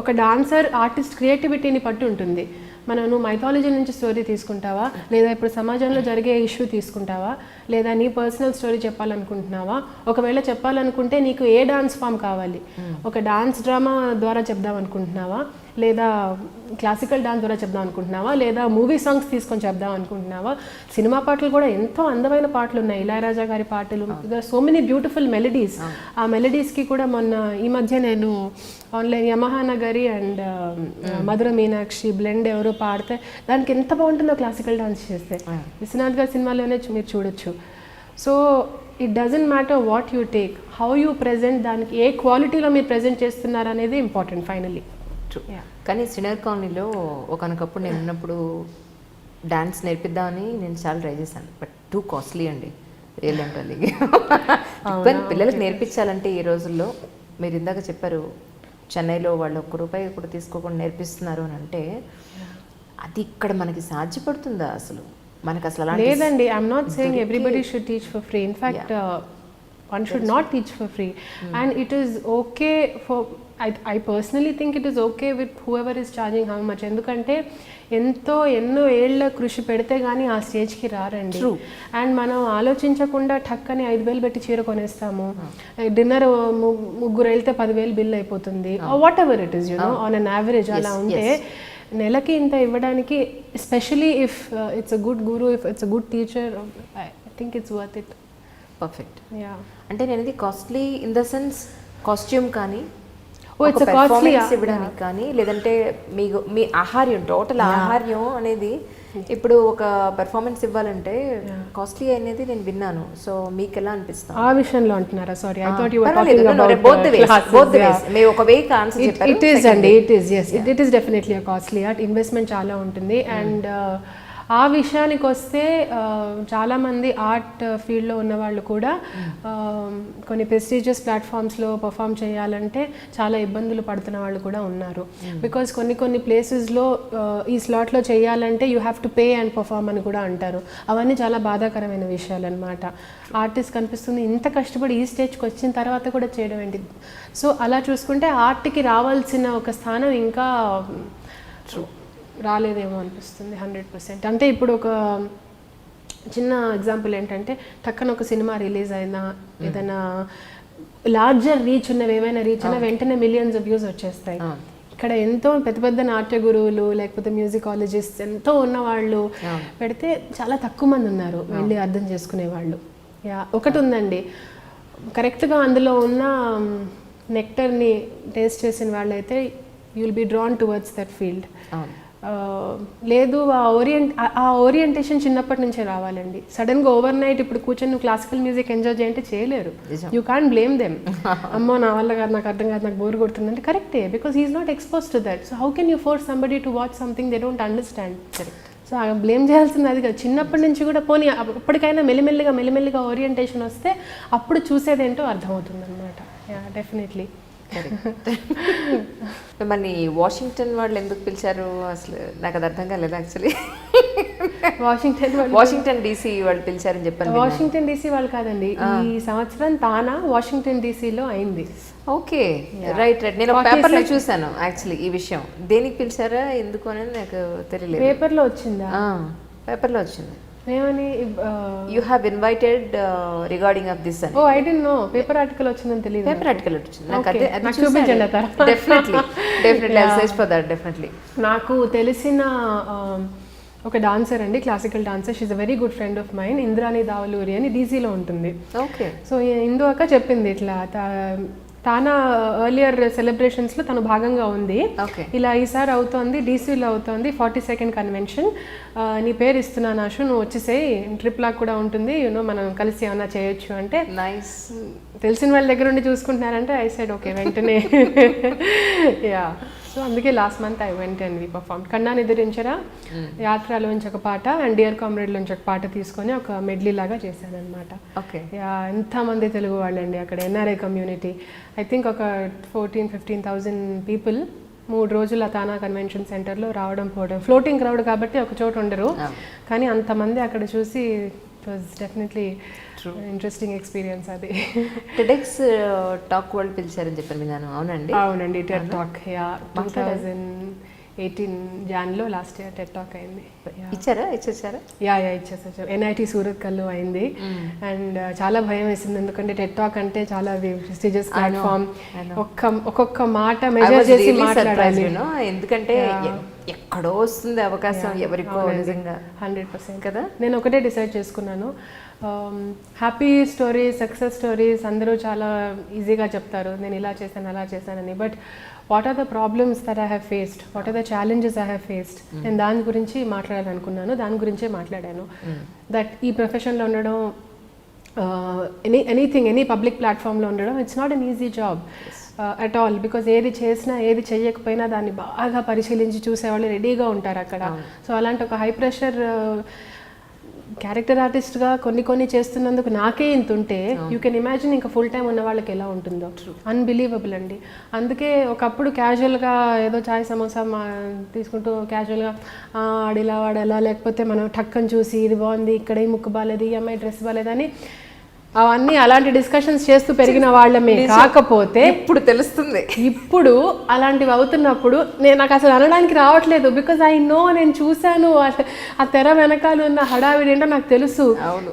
Speaker 2: ఒక డాన్సర్ ఆర్టిస్ట్ క్రియేటివిటీని పట్టు ఉంటుంది. నువ్వు మైథాలజీ నుంచి స్టోరీ తీసుకుంటావా, లేదా ఇప్పుడు సమాజంలో జరిగే ఇష్యూ తీసుకుంటావా, లేదా నీ పర్సనల్ స్టోరీ చెప్పాలనుకుంటున్నావా? ఒకవేళ చెప్పాలనుకుంటే నీకు ఏ డాన్స్ ఫామ్ కావాలి? ఒక డాన్స్ డ్రామా ద్వారా చెప్దాం అనుకుంటున్నావా, లేదా క్లాసికల్ డాన్స్ ద్వారా చెప్దాం అనుకుంటున్నావా, లేదా మూవీ సాంగ్స్ తీసుకొని చెప్దాం అనుకుంటున్నావా? సినిమా పాటలు కూడా ఎంతో అందమైన పాటలు ఉన్నాయి, ఇళయరాజా గారి పాటలు. So many beautiful melodies. ఆ మెలడీస్కి కూడా మొన్న ఈ మధ్య నేను online Yamaha Nagari and Madhura Meenakshi blend ఎవరో పాడితే దానికి ఎంత బాగుంటుందో క్లాసికల్ డాన్స్ చేస్తే. విశ్వనాథ్ గారి సినిమాలోనే మీరు చూడొచ్చు. So it doesn't matter what you take, how you present, దానికి ఏ క్వాలిటీలో మీరు ప్రజెంట్ చేస్తున్నారు అనేది ఇంపార్టెంట్ ఫైనల్లీ.
Speaker 1: కానీ శ్రీనగర్ కాలనీలో ఒకనొకప్పుడు నేను ఉన్నప్పుడు డాన్స్ నేర్పిద్దామని నేను చాలా ట్రై చేశాను, బట్ టూ కాస్ట్లీ అండి రియల్ ఎంటర్లీ. పిల్లలకు నేర్పించాలంటే ఈ రోజుల్లో మీరు ఇందాక చెప్పారు చెన్నైలో వాళ్ళు ₹1 కూడా తీసుకోకుండా నేర్పిస్తున్నారు అని అంటే అది ఇక్కడ మనకి సాధ్యపడుతుందా అసలు? మనకు అసలు అలాంటి
Speaker 2: లేదండి, I'm not saying everybody should teach for free. In fact one should not teach for free. And it is okay for, I personally think it is okay with whoever is charging how much. ఎందుకంటే ఎన్నో ఏళ్ళ కృషి పెడితే కానీ ఆ స్టేజ్కి రారండి. And మనం ఆలోచించకుండా ఠక్ అని 5,000 పెట్టి చీర కొనేస్తాము, డిన్నర్ ముగ్గురు వెళ్తే 10,000 బిల్ అయిపోతుంది, what ever it is you know on an average. అలా ఉంటే నెలకి ఇంత ఇవ్వడానికి, especially if it's a good Guru, if it's a good teacher, I think it's worth it.
Speaker 1: Perfect.
Speaker 2: Yeah,
Speaker 1: అంటే నేను ఇది costly in the sense costume కానీ
Speaker 2: it's costly
Speaker 1: ఇవ్వడానికి కానీ, లేదంటే మీ ఆహార్యం, టోటల్ ఆహార్యం అనేది ఇప్పుడు ఒక పెర్ఫార్మెన్స్ ఇవ్వాలంటే కాస్ట్లీ అనేది నేను విన్నాను. సో మీకు ఎలా అనిపిస్తుంది
Speaker 2: ఆ విషయంలో అంటున్నారా? Sorry, I thought you were talking about
Speaker 1: both the ways. మేము ఒక వే ఆన్సర్ చెప్పారు.
Speaker 2: ఇట్ ఈస్ అండి, it is, yes, it is definitely a costly art. Investment చాలా ఉంటుంది. అండ్ ఆ విషయానికి వస్తే చాలామంది ఆర్ట్ ఫీల్డ్లో ఉన్న వాళ్ళు కూడా కొన్ని ప్రెస్టీజియస్ ప్లాట్ఫామ్స్లో పర్ఫామ్ చేయాలంటే చాలా ఇబ్బందులు పడుతున్న వాళ్ళు కూడా ఉన్నారు. బికాజ్ కొన్ని ప్లేసెస్లో ఈ స్లాట్లో చేయాలంటే you have to pay and perform అని కూడా అంటారు. అవన్నీ చాలా బాధాకరమైన విషయాలు అనమాట. ఆర్టిస్ట్ కనిపిస్తుంది ఇంత కష్టపడి ఈ స్టేజ్కి వచ్చిన తర్వాత కూడా చేయడం ఏంటి? సో అలా చూసుకుంటే ఆర్ట్కి రావాల్సిన ఒక స్థానం ఇంకా రాలేదేమో అనిపిస్తుంది 100%. అంటే ఇప్పుడు ఒక చిన్న ఎగ్జాంపుల్ ఏంటంటే, టక్కన ఒక సినిమా రిలీజ్ అయినా, ఏదైనా లార్జర్ రీచ్ ఉన్నవి ఏమైనా రీచ్ అయినా వెంటనే మిలియన్స్ ఆఫ్ వ్యూస్ వచ్చేస్తాయి. ఇక్కడ ఎంతో పెద్ద నాట్య గురువులు లేకపోతే మ్యూజికాలజిస్ట్ ఎంతో ఉన్నవాళ్ళు పెడితే చాలా తక్కువ మంది ఉన్నారు వెళ్ళి అర్థం చేసుకునే వాళ్ళు. యా, ఒకటి ఉందండి, కరెక్ట్గా అందులో ఉన్న నెక్టర్ని టేస్ట్ చేసిన వాళ్ళైతే you will be drawn towards that field. లేదు, ఆ ఓరియంటేషన్ చిన్నప్పటి నుంచే రావాలండి. సడన్గా ఓవర్ నైట్ ఇప్పుడు కూర్చొని నువ్వు క్లాసికల్ మ్యూజిక్ ఎంజాయ్ చేయంటే చేయలేరు. You can't blame them. అమ్మో నా వల్ల కాదు, నాకు అర్థం కాదు, నాకు బోర్ కొడుతుందంటే కరెక్టే, because he is not expose to that. So how can you force somebody to watch something they don't understand? So blame చేయాల్సింది అది కాదు. చిన్నప్పటి నుంచి కూడా పోనీ అప్పటికైనా మెల్లిమెల్లిగా ఓరియంటేషన్ వస్తే అప్పుడు చూసేదేంటో అర్థమవుతుంది అనమాట. Yeah, definitely.
Speaker 1: మిమ్మల్ని వాషింగ్టన్ వాళ్ళు ఎందుకు పిలిచారు అసలు నాకు అది అర్థం కాలేదు యాక్చువల్లీ. వాషింగ్టన్ DC వాళ్ళు పిలిచారని చెప్పాను.
Speaker 2: వాషింగ్టన్ DC వాళ్ళు కాదండి, ఈ సంవత్సరం తానా వాషింగ్టన్ DCలో అయింది.
Speaker 1: Okay, right. నేను పేపర్లో చూసాను యాక్చువల్లీ ఈ విషయం. దేనికి పిలిచారా ఎందుకు అనేది నాకు తెలియలేదు.
Speaker 2: పేపర్లో వచ్చిందా?
Speaker 1: పేపర్లో వచ్చింది.
Speaker 2: ఏమని?
Speaker 1: You have invited regarding of this అని.
Speaker 2: ఓ, I don't know. Paper article వచ్చిందని తెలియదు.
Speaker 1: పేపర్ ఆర్టికల్ వచ్చింది నాకు.
Speaker 2: నాకు చూపించండి.
Speaker 1: డెఫినెట్లీ
Speaker 2: నాకు తెలిసిన ఒక డాన్సర్ అండి, classical dancer. She's a very good friend of mine, Indrani Davaluri అని DCలో ఉంటుంది.
Speaker 1: ఓకే.
Speaker 2: సో ఇందు అక్క చెప్పింది ఇట్లా, తానా ఎర్లియర్ సెలబ్రేషన్స్లో తను భాగంగా ఉంది, ఇలా ఈసారి అవుతోంది, DCలో అవుతోంది 42nd కన్వెన్షన్, నీ పేరు ఇస్తున్నాను ఆశు, నువ్వు వచ్చేసేయి, ట్రిప్ లాగా కూడా ఉంటుంది, యూనో మనం కలిసి ఏమన్నా చేయొచ్చు అంటే.
Speaker 1: నైస్.
Speaker 2: తెలిసిన వాళ్ళ దగ్గర ఉండి చూసుకుంటున్నారంటే ఐ సైడ్ ఓకే వెంటనే. యా, సో అందుకే last month I went and we perform. కన్నా నిద్రించరా, యాత్రలోంచి ఒక పాట అండ్ డియర్ కామ్రేడ్లోంచి ఒక పాట తీసుకొని ఒక మెడ్లీ లాగా చేశాను అనమాట.
Speaker 1: ఓకే.
Speaker 2: యా, ఎంతమంది తెలుగు వాళ్ళండి అక్కడ, NRI కమ్యూనిటీ. ఐ థింక్ ఒక 14,000-15,000 పీపుల్ 3 రోజుల తానా కన్వెన్షన్ సెంటర్లో రావడం పోవడం. ఫ్లోటింగ్ క్రౌడ్ కాబట్టి ఒక చోట ఉండరు, కానీ అంతమంది అక్కడ చూసి it was definitely interesting experience అది.
Speaker 1: టెడెక్స్ టాక్ వాళ్ళు పిలిచారని చెప్పాను విన్నాను.
Speaker 2: అవునండి, టెడ్ టాక్. యా, 2018 జాన్లో లాస్ట్ ఇయర్ టెడ్ టాక్ అయింది.
Speaker 1: ఇచ్చేసారా?
Speaker 2: యా, ఇచ్చేసారు. NIT సూరత్ కల్లో అయింది. అండ్ చాలా భయం వేసింది, ఎందుకంటే టెడ్ టాక్ అంటే చాలా ప్రెస్టీజియస్ ప్లాట్ఫామ్. ఒక్కొక్క మాట మెజర్ చేసి మాట్లాడాలి,
Speaker 1: ఎందుకంటే ఎక్కడో వస్తుంది అవకాశం ఎవరికో. నిజంగా
Speaker 2: 100% కదా. నేను ఒకటే డిసైడ్ చేసుకున్నాను, హ్యాపీ స్టోరీస్, సక్సెస్ స్టోరీస్ అందరూ చాలా ఈజీగా చెప్తారు, నేను ఇలా చేశాను అలా చేశానని. But what are the problems that I have faced, what are the challenges I have faced, నేను దాని గురించి మాట్లాడాలనుకున్నాను, దాని గురించే మాట్లాడాను. దట్ ఈ ప్రొఫెషన్లో ఉండడం, ఎనీ పబ్లిక్ ప్లాట్ఫామ్లో ఉండడం, it's not an easy job at all. Because ఏది చేసినా ఏది చేయకపోయినా దాన్ని బాగా పరిశీలించి చూసేవాళ్ళు రెడీగా ఉంటారు అక్కడ. సో అలాంటి ఒక హై ప్రెషర్ క్యారెక్టర్ ఆర్టిస్ట్గా కొన్ని చేస్తున్నందుకు నాకే ఇంత ఉంటే యూ కెన్ ఇమాజిన్ ఇంకా ఫుల్ టైం ఉన్న వాళ్ళకి ఎలా ఉంటుందో. అన్బిలీవబుల్ అండి. అందుకే ఒకప్పుడు క్యాజువల్గా ఏదో చాయ్ సమోసా తీసుకుంటూ క్యాజువల్గా ఆడిలా వాడలా, లేకపోతే మనం టక్కని చూసి ఇది బాగుంది, ఇక్కడ ఈ ముక్కు బాగాలేదు, ఈ అమ్మాయి డ్రెస్ బాగాలేదని అవన్నీ అలాంటి డిస్కషన్స్ చేస్తూ పెరిగిన వాళ్ళమే. కాకపోతే
Speaker 1: ఇప్పుడు తెలుస్తుంది,
Speaker 2: ఇప్పుడు అలాంటివి అవుతున్నప్పుడు నాకు అసలు అనడానికి రావట్లేదు. బికాజ్ ఐ నో, నేను చూశాను ఆ తెర వెనకాల ఉన్న హడావిడి ఏంటో నాకు తెలుసు.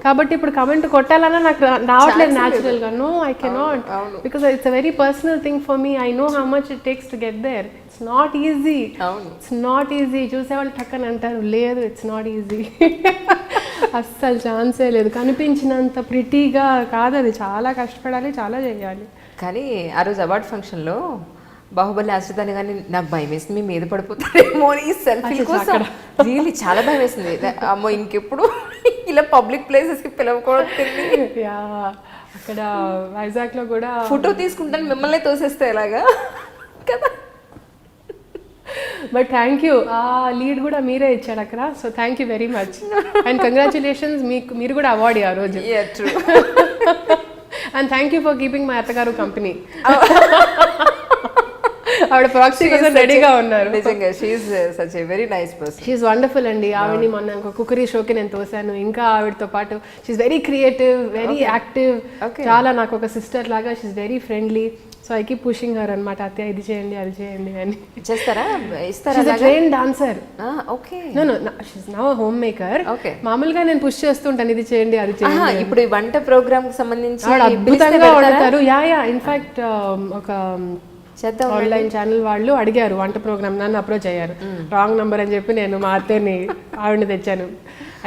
Speaker 2: కాబట్టి ఇప్పుడు కమెంట్ కొట్టాలన్నా నాకు రావట్లేదు న్యాచురల్ గా. No, I cannot, because it's a very personal thing for me. I know how much it takes to get there. It's not easy, it's not easy. చూసేవాళ్ళు టక్కని అంటారు, లేదు ఇట్స్ నాట్ ఈజీ. అస్సలు ఛాన్సే లేదు. కనిపించినంత ప్రిటీగా కాదు, అది చాలా కష్టపడాలి, చాలా చేయాలి.
Speaker 1: కానీ ఆ రోజు అవార్డ్ ఫంక్షన్లో బాహుబలి ఆశ్రితాన్ని కానీ నాకు భయం వేసింది, మీ మీద పడిపోతారేమో ఈ సెల్ఫీ కోసం. రియల్లీ చాలా భయం వేసింది. అమ్మో ఇంకెప్పుడు ఇలా పబ్లిక్ ప్లేసెస్కి పిలవకూడదు.
Speaker 2: యా, అక్కడ వైజాగ్లో కూడా
Speaker 1: ఫోటో తీసుకుంటాను మిమ్మల్ని తోసేస్తే ఎలాగా కదా.
Speaker 2: బట్ థ్యాంక్ యూ, ఆ లీడ్ కూడా మీరే ఇచ్చాడు అక్కడ. So thank you very much and congratulations. మీరు కూడా అవార్డు ఆ రోజు. And thank you for keeping my అత్తగారు కంపెనీ. ఆవిడ ప్రాక్సీ కోసం రెడీగా ఉన్నారు.
Speaker 1: నిజంగా she is such a very nice person.
Speaker 2: She is wonderful అండి. ఆవిడని మొన్న ఒక కుకరీ షోకి నేను తోసాను. ఇంకా ఆవిడతో పాటు she is very creative, very active, చాలా నాకు ఒక సిస్టర్ లాగా. She is very friendly. So I keep pushing her అనమాట. అత్తయ్య ఇది చేయండి, అది చేయండి అని.
Speaker 1: చేస్తారా? ఇస్తారా?
Speaker 2: Train dancer.
Speaker 1: Okay.
Speaker 2: No she is now homemaker. మామూలుగా నేను పుష్ చేస్తుంటాను, ఇది చేయండి, అది చేయండి.
Speaker 1: ఇప్పుడు ఈ వంట ప్రోగ్రామ్ కి సంబంధించి
Speaker 2: అద్భుతంగా వండుతారు. యా ఇన్ఫాక్ట్ ఒక ఆన్లైన్ ఛానల్ వాళ్ళు అడిగారు వంట ప్రోగ్రామ్, నన్ను అప్రోచ్ అయ్యారు. రాంగ్ నంబర్ అని చెప్పి నేను మా అత్తయ్యని ఆవిడని తెచ్చాను.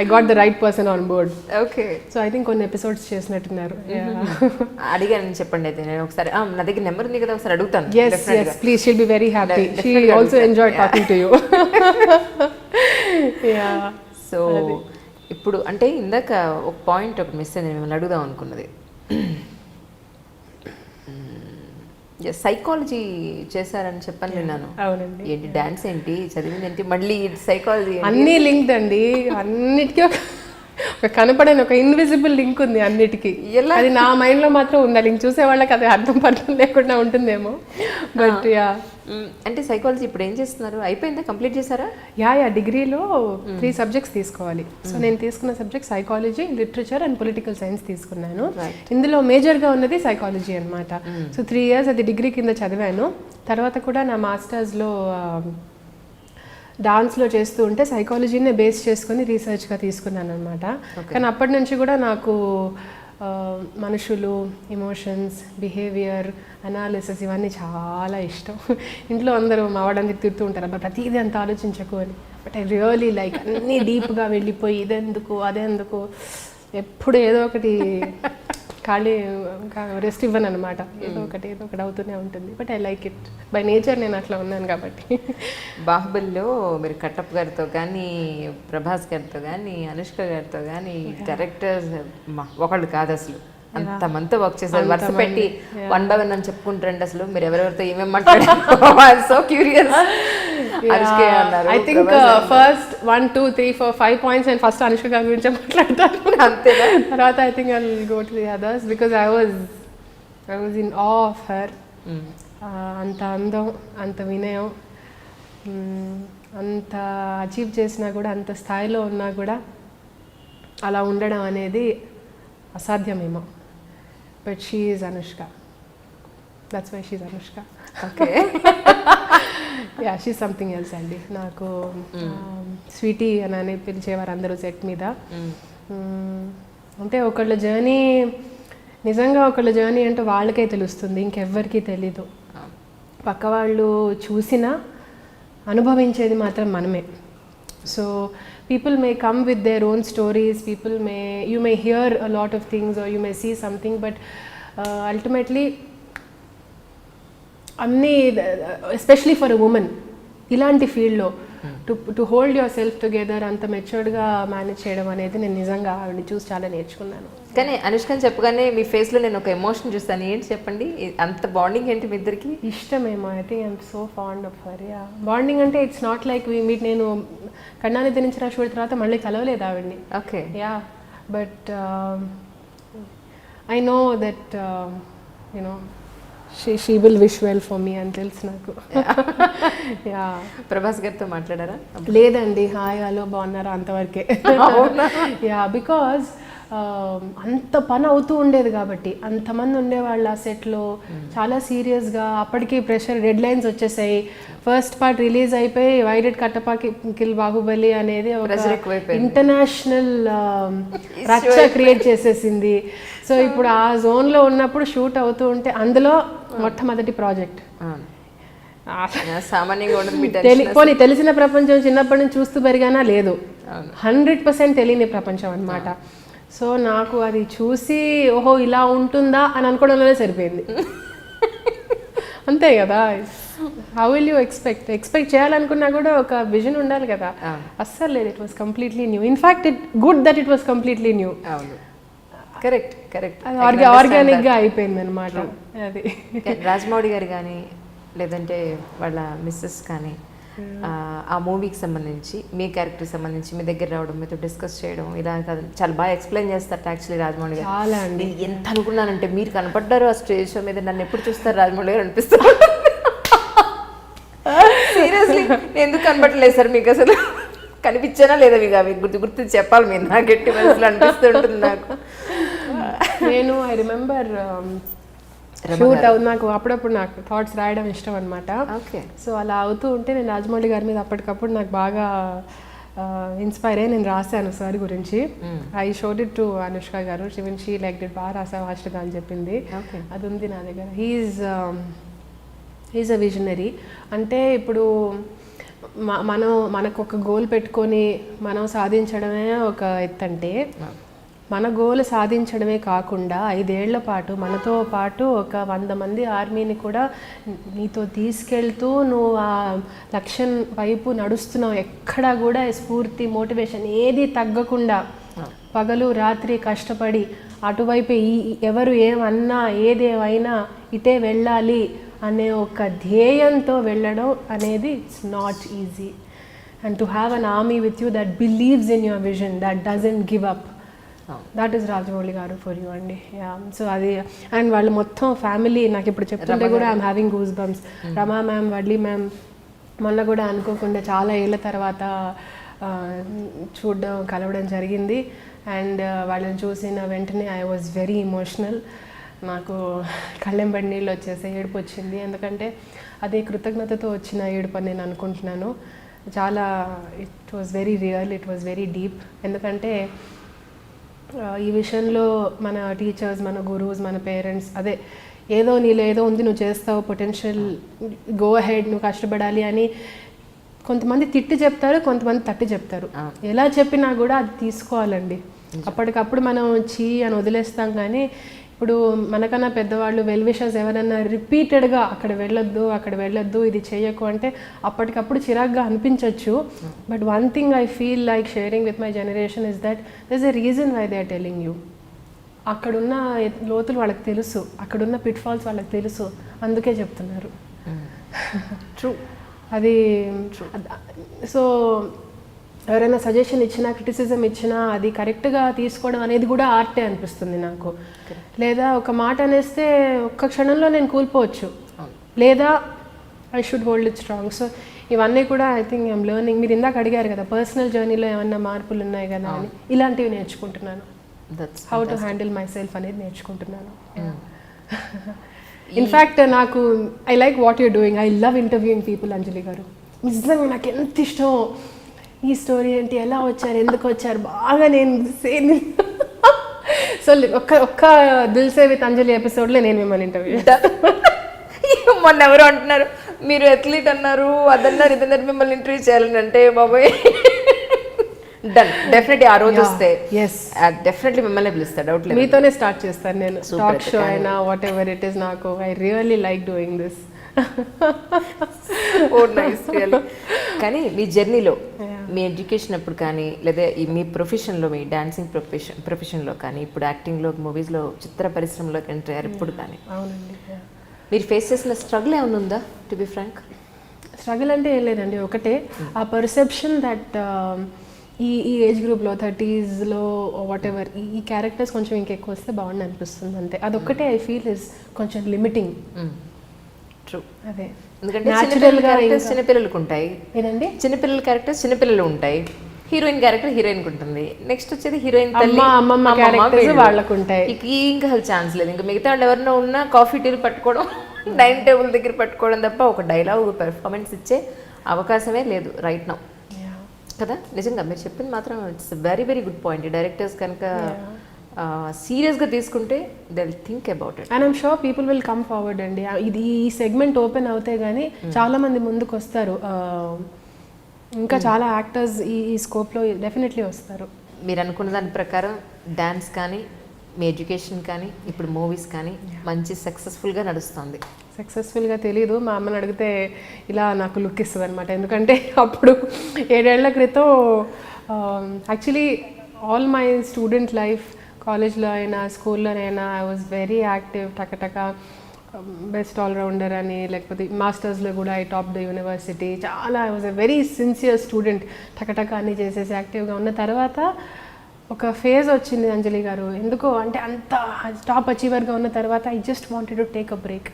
Speaker 2: I got the right person on board.
Speaker 1: Okay.
Speaker 2: So I think కొన్ని ఎపిసోడ్స్ చేసినట్టున్నారు.
Speaker 1: అడిగాను చెప్పండి అయితే. నేను ఒకసారి నా దగ్గర నెంబర్ ఉంది కదా, ఒకసారి అడుగుతాను.
Speaker 2: yes please, she'll be very happy. She also enjoyed talking to you. Yeah.
Speaker 1: So ఇప్పుడు అంటే ఇందాక ఒక పాయింట్ ఒకటి మిస్ అయింది, మిమ్మల్ని అడుగుదాం అనుకున్నది. సైకాలజీ చేశారని చెప్పని విన్నాను.
Speaker 2: అవునండి.
Speaker 1: ఏంటి డాన్స్ ఏంటి, చదివింది ఏంటి, మళ్ళీ సైకాలజీ
Speaker 2: అన్నీ లింక్డ్ అండి. అన్నిటికీ ఒక కనపడని ఒక ఇన్విజిబుల్ లింక్ ఉంది అన్నిటికీ. అది నా మైండ్లో మాత్రం ఉంది. ఆ లింక్ చూసే వాళ్ళకి అది అర్థం పడడం లేకుండా ఉంటుందేమో. బట్ యా,
Speaker 1: అంటే సైకాలజీ ఇప్పుడు ఏం చేస్తున్నారు? అయిపోయిందా? కంప్లీట్ చేశారా?
Speaker 2: యా డిగ్రీలో 3 సబ్జెక్ట్స్ తీసుకోవాలి. సో నేను తీసుకున్న subject psychology, literature and political science తీసుకున్నాను. ఇందులో మేజర్గా ఉన్నది సైకాలజీ అనమాట. సో 3 years అది డిగ్రీ కింద చదివాను. తర్వాత కూడా నా మాస్టర్స్లో డాన్స్లో చేస్తూ ఉంటే సైకాలజీనే బేస్ చేసుకొని రీసెర్చ్గా తీసుకున్నాను అనమాట. కానీ అప్పటి నుంచి కూడా నాకు మనుషులు, ఎమోషన్స్, బిహేవియర్ అనాలిసిస్ ఇవన్నీ చాలా ఇష్టం. ఇంట్లో అందరూ మావాడని తిడుతూ ఉంటారు, అబ్బా ప్రతిదీ అంత ఆలోచించకు అని. బట్ ఐ రియలీ లైక్ అన్నీ డీప్గా వెళ్ళిపోయి ఇదెందుకు అదెందుకు, ఎప్పుడు ఏదో ఒకటి ఖాళీ రెస్ట్ ఇవ్వను అనమాట. ఏదో ఒకటి అవుతూనే ఉంటుంది. But I like it by nature, నేను అట్లా ఉన్నాను కాబట్టి.
Speaker 1: బాహుబలిలో మీరు కట్టప్ గారితో కానీ, ప్రభాస్ గారితో కానీ, అనుష్క గారితో కానీ డైరెక్టర్స్ ఒకళ్ళు కాదు అసలు, అంతమంతా వర్క్ చేశారు. వరుస పెట్టి 1 by 1 అని చెప్పుకుంటారండి. అసలు మీరు ఎవరెవరితో ఏమేమి మాట్లాడారు? So curious.
Speaker 2: I think first 1 2 3 4 5 points నేను ఫస్ట్ అనుష్క గారి గురించి మాట్లాడతాను.
Speaker 1: అంతేనా?
Speaker 2: తర్వాత I think I will go to the others because I was in ఆ ఆఫ్ హర్. అంత అందం, అంత వినయం, అంత అచీవ్ చేసినా కూడా, అంత స్థాయిలో ఉన్నా కూడా అలా ఉండడం అనేది అసాధ్యమేమో. But she is Anushka. That's why she is Anushka.
Speaker 1: Okay.
Speaker 2: Yeah she something else అండి. నాకు స్వీటీ అని పిలిచేవారు అందరూ సెట్ మీద. అంటే ఒకళ్ళ జర్నీ, నిజంగా ఒకళ్ళ జర్నీ అంటే వాళ్ళకే తెలుస్తుంది, ఇంకెవ్వరికీ తెలీదు. పక్క వాళ్ళు చూసినా అనుభవించేది మాత్రం మనమే. So people may come with their own stories, you may hear a lot of things or you may see something, but ultimately అన్నీ, ఎస్పెషలీ ఫర్ ఎ ఉమెన్ ఇలాంటి ఫీల్డ్లో to hold your self together అంత మెచ్యూర్డ్గా manage చేయడం అనేది నేను నిజంగా ఆవిడని చూసి చాలా నేర్చుకున్నాను.
Speaker 1: కానీ అనుష్కని చెప్పగానే మీ ఫేస్లో నేను ఒక ఎమోషన్ చూస్తాను. ఏంటి చెప్పండి, అంత బాండింగ్ ఏంటి మీ ఇద్దరికి?
Speaker 2: ఇష్టమేమో, I think I'm so fond of her. Yeah, bonding అంటే ఇట్స్ నాట్ లైక్ మీట్. నేను కన్నాని దినించిన షూట్ తర్వాత మళ్ళీ కలవలేదు ఆవిడ్ని.
Speaker 1: Okay.
Speaker 2: Yeah, but I know that you know she will wish well for me అని తెలుసు నాకు. యా.
Speaker 1: ప్రభాస్ గారితో మాట్లాడారా?
Speaker 2: లేదండి, హాయ్ హలో బాగున్నారా అంతవరకే. యా, బికాజ్ అంత పని అవుతూ ఉండేది కాబట్టి, అంతమంది ఉండేవాళ్ళు ఆ సెట్లో, చాలా సీరియస్గా. అప్పటికి ప్రెషర్, డెడ్ లైన్స్ వచ్చేసాయి. ఫస్ట్ పార్ట్ రిలీజ్ అయిపోయి వైడెడ్ కట్టపాకి కిల్ బాహుబలి అనేది ఒక ఇంటర్నేషనల్ రచ్చ క్రియేట్ చేసేసింది. సో ఇప్పుడు ఆ జోన్లో ఉన్నప్పుడు షూట్ అవుతూ ఉంటే, అందులో మొట్టమొదటి ప్రాజెక్ట్ పోనీ తెలిసిన ప్రపంచం చిన్నప్పటి నుంచి చూస్తూ పెరిగానా లేదు, 100% తెలియని ప్రపంచం అనమాట. సో నాకు అది చూసి ఓహో ఇలా ఉంటుందా అని అనుకోవడంలోనే సరిపోయింది. అంతే కదా, హౌ విల్ యూ ఎక్స్పెక్ట్ చేయాలనుకున్నా కూడా ఒక విజన్ ఉండాలి కదా. అస్సలు లేదు, it was completely new. In fact good that it was completely new.
Speaker 1: Correct correct.
Speaker 2: Organic గా అయిపోయింది అనమాట. అది
Speaker 1: రాజమౌళి గారు కానీ లేదంటే వాళ్ళ మిస్సెస్ కానీ ఆ మూవీకి సంబంధించి, మీ క్యారెక్టర్కి సంబంధించి మీ దగ్గర రావడం, మీతో డిస్కస్ చేయడం, ఇలా చాలా బాగా ఎక్స్ప్లెయిన్ చేస్తారు యాక్చువల్లీ రాజమౌళి గారు.
Speaker 2: చాలా అండి.
Speaker 1: ఎంత అనుకున్నానంటే మీరు కనపడ్డారు ఆ స్టేజ్ షో మీద, నన్ను ఎప్పుడు చూస్తారు రాజమౌళి గారు అనిపిస్తారు. సీరియస్లీ ఎందుకు కనపడలేదు సార్ మీకు? అసలు కనిపించానా లేదా మీకు? అవి గుర్తు చెప్పాలి మీరు, నా గట్టి మనసులో అనిపిస్తుంటుంది నాకు.
Speaker 2: నేను ఐ రిమెంబర్ షూట్ అవుతుంది నాకు, అప్పుడప్పుడు నాకు థాట్స్ రాయడం ఇష్టం అనమాట. సో అలా అవుతూ ఉంటే నేను రాజమౌళి గారి మీద అప్పటికప్పుడు నాకు బాగా ఇన్స్పైర్ అయ్యి నేను రాశాను సార్ గురించి. I showed it to Anushka garu. She like it, బాగా రాసావు హాస్టల్ అని చెప్పింది. అది ఉంది నా దగ్గర. He's a visionary. అంటే ఇప్పుడు మనకు ఒక గోల్ పెట్టుకొని మనం సాధించడమే ఒక ఎత్తు. అంటే మన గోల్ సాధించడమే కాకుండా 5 ఏళ్ల పాటు మనతో పాటు ఒక 100 మంది ఆర్మీని కూడా నీతో తీసుకెళ్తూ నువ్వు ఆ లక్ష్యం వైపు నడుస్తున్నావు. ఎక్కడా కూడా స్ఫూర్తి, మోటివేషన్ ఏది తగ్గకుండా పగలు రాత్రి కష్టపడి అటువైపు ఎవరు ఏమన్నా ఏదేమైనా ఇటే వెళ్ళాలి అనే ఒక ధ్యేయంతో వెళ్ళడం అనేది it's not easy. And to have an army with you that believes in your vision, that doesn't give up, that is Rajamouli garu for you అండి. యా, సో అది. అండ్ వాళ్ళు మొత్తం ఫ్యామిలీ నాకు ఇప్పుడు చెప్తుంటే కూడా I'm having goose bumps. Rama ma'am, వడ్లీ ma'am మొన్న కూడా అనుకోకుండా చాలా ఏళ్ళ తర్వాత చూడడం, కలవడం జరిగింది. అండ్ వాళ్ళని చూసిన వెంటనే ఐ వాజ్ వెరీ ఎమోషనల్. నాకు కళ్ళెంబడి నీళ్ళు వచ్చేసి ఏడుపు వచ్చింది. ఎందుకంటే అది కృతజ్ఞతతో వచ్చిన ఏడుపు అని నేను అనుకుంటున్నాను. చాలా it was very real, it was very deep. ఎందుకంటే ఈ విషయంలో మన టీచర్స్, మన గురువుస్, మన పేరెంట్స్ అదే ఏదో నీలో ఏదో ఉంది, నువ్వు చేస్తావు, పొటెన్షియల్, గో అహెడ్, నువ్వు కష్టపడాలి అని కొంతమంది తిట్టి చెప్తారు, కొంతమంది తట్టి చెప్తారు. ఎలా చెప్పినా కూడా అది తీసుకోవాలండి. అప్పటికప్పుడు మనం చీ అని వదిలేస్తాం. కానీ ఇప్పుడు మనకన్నా పెద్దవాళ్ళు, వెల్ విషర్స్ ఎవరైనా రిపీటెడ్గా అక్కడ వెళ్ళొద్దు ఇది చేయకు అంటే అప్పటికప్పుడు చిరాగ్గా అనిపించవచ్చు. But one thing I feel like sharing with my generation is that there is a reason why they are telling you. అక్కడున్న లోతులు వాళ్ళకి తెలుసు, అక్కడున్న పిట్ ఫాల్స్ వాళ్ళకి తెలుసు, అందుకే చెప్తున్నారు. ట్రూ, అది. సో ఎవరైనా సజెషన్ ఇచ్చినా, క్రిటిసిజం ఇచ్చినా అది కరెక్ట్గా తీసుకోవడం అనేది కూడా ఆర్టే అనిపిస్తుంది నాకు. లేదా ఒక మాట అనేస్తే ఒక్క క్షణంలో నేను కూలిపోవచ్చు, లేదా I should hold it strong. So ఇవన్నీ కూడా ఐ థింక్ ఐఎమ్ లెర్నింగ్. మీరు ఇందాక అడిగారు కదా పర్సనల్ జర్నీలో ఏమన్నా మార్పులు ఉన్నాయి కదా అని, ఇలాంటివి నేర్చుకుంటున్నాను. How to handle myself అనేది నేర్చుకుంటున్నాను. ఇన్ఫ్యాక్ట్ నాకు I like what you're doing. I love interviewing people. Anjali garu నిజంగా నాకు ఎంత ఇష్టం. ఈ స్టోరీ ఏంటి, ఎలా వచ్చారు, ఎందుకు వచ్చారు, బాగా నేను సో ఒక్క దిల్ సే విత్ అంజలి ఎపిసోడ్లో నేను మిమ్మల్ని ఇంటర్వ్యూ.
Speaker 1: మొన్న ఎవరు అంటున్నారు, మీరు అథ్లీట్ అన్నారు, అదన్నారు, ఇదన్నారు, మిమ్మల్ని ఇంటర్వ్యూ చేయాలని అంటే బాబాయ్ డన్. డెఫినెట్లీ ఆ రోజు వస్తే డెఫినెట్లీ మిమ్మల్ని పిలుస్తా, డౌట్ లేదు.
Speaker 2: మీతోనే స్టార్ట్ చేస్తాను నేను టాక్ షో అయినా వాట్ ఎవర్ ఇట్ ఈస్. నాకు I really like doing this.
Speaker 1: Oh nice really. కానీ మీ జర్నీలో మీ ఎడ్యుకేషన్ అప్పుడు కానీ లేదా మీ ప్రొఫెషన్లో మీ డాన్సింగ్ ప్రొఫెషన్లో కానీ ఇప్పుడు యాక్టింగ్లో మూవీస్లో చిత్ర పరిశ్రమలోకి ఎంటర్ అయ్యారు ఇప్పుడు కానీ
Speaker 2: అవునండి.
Speaker 1: మీరు ఫేస్ చేసిన స్ట్రగుల్ ఏమైనా ఉందా టు బి ఫ్రాంక్?
Speaker 2: స్ట్రగుల్ అంటే ఏం లేదండి, ఒకటే ఆ పర్సెప్షన్ దట్ ఈ ఏజ్ గ్రూప్లో 30sలో వాట్ ఎవర్ ఈ క్యారెక్టర్స్ కొంచెం ఇంకెక్కువ వస్తే బాగుండి అనిపిస్తుంది అంతే. అదొక్కటే ఐ ఫీల్ ఇస్ కొంచెం లిమిటింగ్.
Speaker 1: ట్రూ.
Speaker 2: అదే
Speaker 1: ఎందుకంటే న్యాచురల్ క్యారెక్టర్స్ చిన్నపిల్లలకు ఉంటాయి.
Speaker 2: ఏదండి?
Speaker 1: చిన్నపిల్లల క్యారెక్టర్స్ చిన్నపిల్లలు ఉంటాయి, హీరోయిన్ క్యారెక్టర్ హీరోయిన్కి ఉంటుంది, నెక్స్ట్ వచ్చేది హీరోయిన్ తల్లి
Speaker 2: అమ్మమ్మ క్యారెక్టర్స్ వాళ్ళకు ఉంటాయి.
Speaker 1: ఇంకా అసలు ఛాన్స్ లేదు. ఇంకా మిగతా వాళ్ళు ఎవరినో ఉన్నా కాఫీ టీలు పట్టుకోవడం, డైనింగ్ టేబుల్ దగ్గర పట్టుకోవడం తప్ప ఒక డైలాగ్ పెర్ఫార్మెన్స్ ఇచ్చే అవకాశమే లేదు రైట్ నౌ కదా. నిజంగా మీరు చెప్పింది మాత్రం it's very very good point. Directors కనుక సీరియస్గా తీసుకుంటే they will think about it
Speaker 2: and I'm sure people will come forward అండి. ఇది ఈ సెగ్మెంట్ ఓపెన్ అవుతే కానీ చాలా మంది ముందుకు వస్తారు. ఇంకా చాలా యాక్టర్స్ ఈ స్కోప్లో డెఫినెట్లీ వస్తారు.
Speaker 1: మీరు అనుకున్న దాని ప్రకారం డ్యాన్స్ కానీ మీ ఎడ్యుకేషన్ కానీ ఇప్పుడు మూవీస్ కానీ మంచి సక్సెస్ఫుల్గా నడుస్తుంది.
Speaker 2: సక్సెస్ఫుల్గా తెలీదు, మా అమ్మని అడిగితే ఇలా నాకు లుక్ ఇస్తుంది అనమాట. ఎందుకంటే అప్పుడు 7 ఏళ్ల క్రితం actually all my student life, కాలేజ్లో అయినా స్కూల్లోనైనా ఐ వాజ్ వెరీ యాక్టివ్, టకటక బెస్ట్ ఆల్రౌండర్ అని, లేకపోతే మాస్టర్స్లో కూడా ఐ టాప్ ద యూనివర్సిటీ. చాలా I was a very sincere student, టకటక అన్నీ చేసేసి యాక్టివ్గా ఉన్న తర్వాత ఒక ఫేజ్ వచ్చింది అంజలి గారు. ఎందుకో అంటే అంత టాప్ అచీవర్గా ఉన్న తర్వాత I just wanted to take a break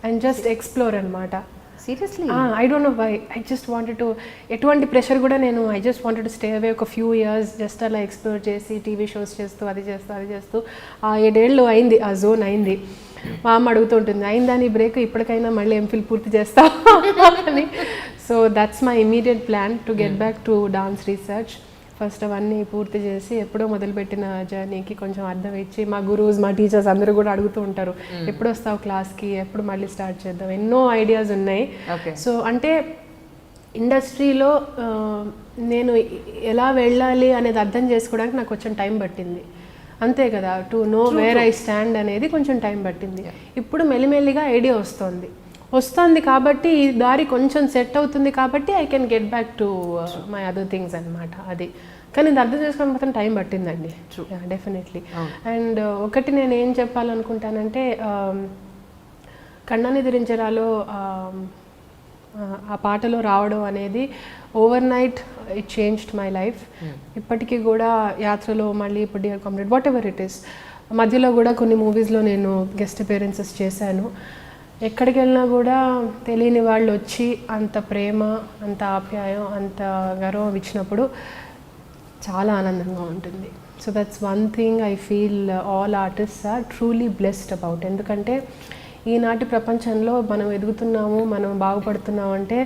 Speaker 2: and just explore అనమాట.
Speaker 1: Seriously
Speaker 2: I don't know why, I just wanted to, ఎటువంటి ప్రెషర్ కూడా నేను I just wanted to stay away ఒక ఫ్యూ ఇయర్స్, జస్ట్ అలా ఎక్స్ప్లోర్ చేసి టీవీ షోస్ చేస్తూ అది చేస్తూ ఆ 7 ఏళ్ళు అయింది, ఆ జోన్ అయింది. మా అమ్మ అడుగుతుంటుంది, అయిందా నీ బ్రేక్, ఇప్పటికైనా మళ్ళీ ఎంఫిల్ పూర్తి చేస్తా అని. So that's my immediate plan to get back to dance research. First అవన్నీ పూర్తి చేసి ఎప్పుడో మొదలుపెట్టిన జర్నీకి కొంచెం అర్థం ఇచ్చి, మా గురూస్ మా టీచర్స్ అందరూ కూడా అడుగుతూ ఉంటారు, ఎప్పుడు వస్తావు క్లాస్కి, ఎప్పుడు మళ్ళీ స్టార్ట్ చేద్దాం, ఎన్నో ఐడియాస్ ఉన్నాయి. సో అంటే ఇండస్ట్రీలో నేను ఎలా వెళ్ళాలి అనేది అర్థం చేసుకోవడానికి నాకు కొంచెం టైం పట్టింది, అంతే కదా. To know where I stand అనేది కొంచెం టైం పట్టింది. ఇప్పుడు మెల్లిమెల్లిగా ఐడియా వస్తుంది కాబట్టి ఈ దారి కొంచెం సెట్ అవుతుంది కాబట్టి I can get back to my other things అనమాట. అది కానీ ఇది అర్థం చేసుకోవడం మాత్రం టైం పట్టిందండి, డెఫినెట్లీ. అండ్ ఒకటి నేను ఏం చెప్పాలనుకుంటానంటే, కన్నాని దిరించరాలో ఆ పాటలో రావడం అనేది over night it changed my life. ఇప్పటికీ కూడా యాత్రలో మళ్ళీ ఇప్పుడు dear comrade what ever it is, మధ్యలో కూడా కొన్ని మూవీస్లో నేను గెస్ట్ అపియరెన్సెస్ చేశాను. ఎక్కడికి వెళ్ళినా కూడా తెలియని వాళ్ళు వచ్చి అంత ప్రేమ, అంత ఆప్యాయం, అంత గౌరవం ఇచ్చినప్పుడు చాలా ఆనందంగా ఉంటుంది. So that's one thing I feel all artists are truly blessed about. ఎందుకంటే ఈనాటి ప్రపంచంలో మనం ఎదుగుతున్నాము, మనం బాగుపడుతున్నాము అంటే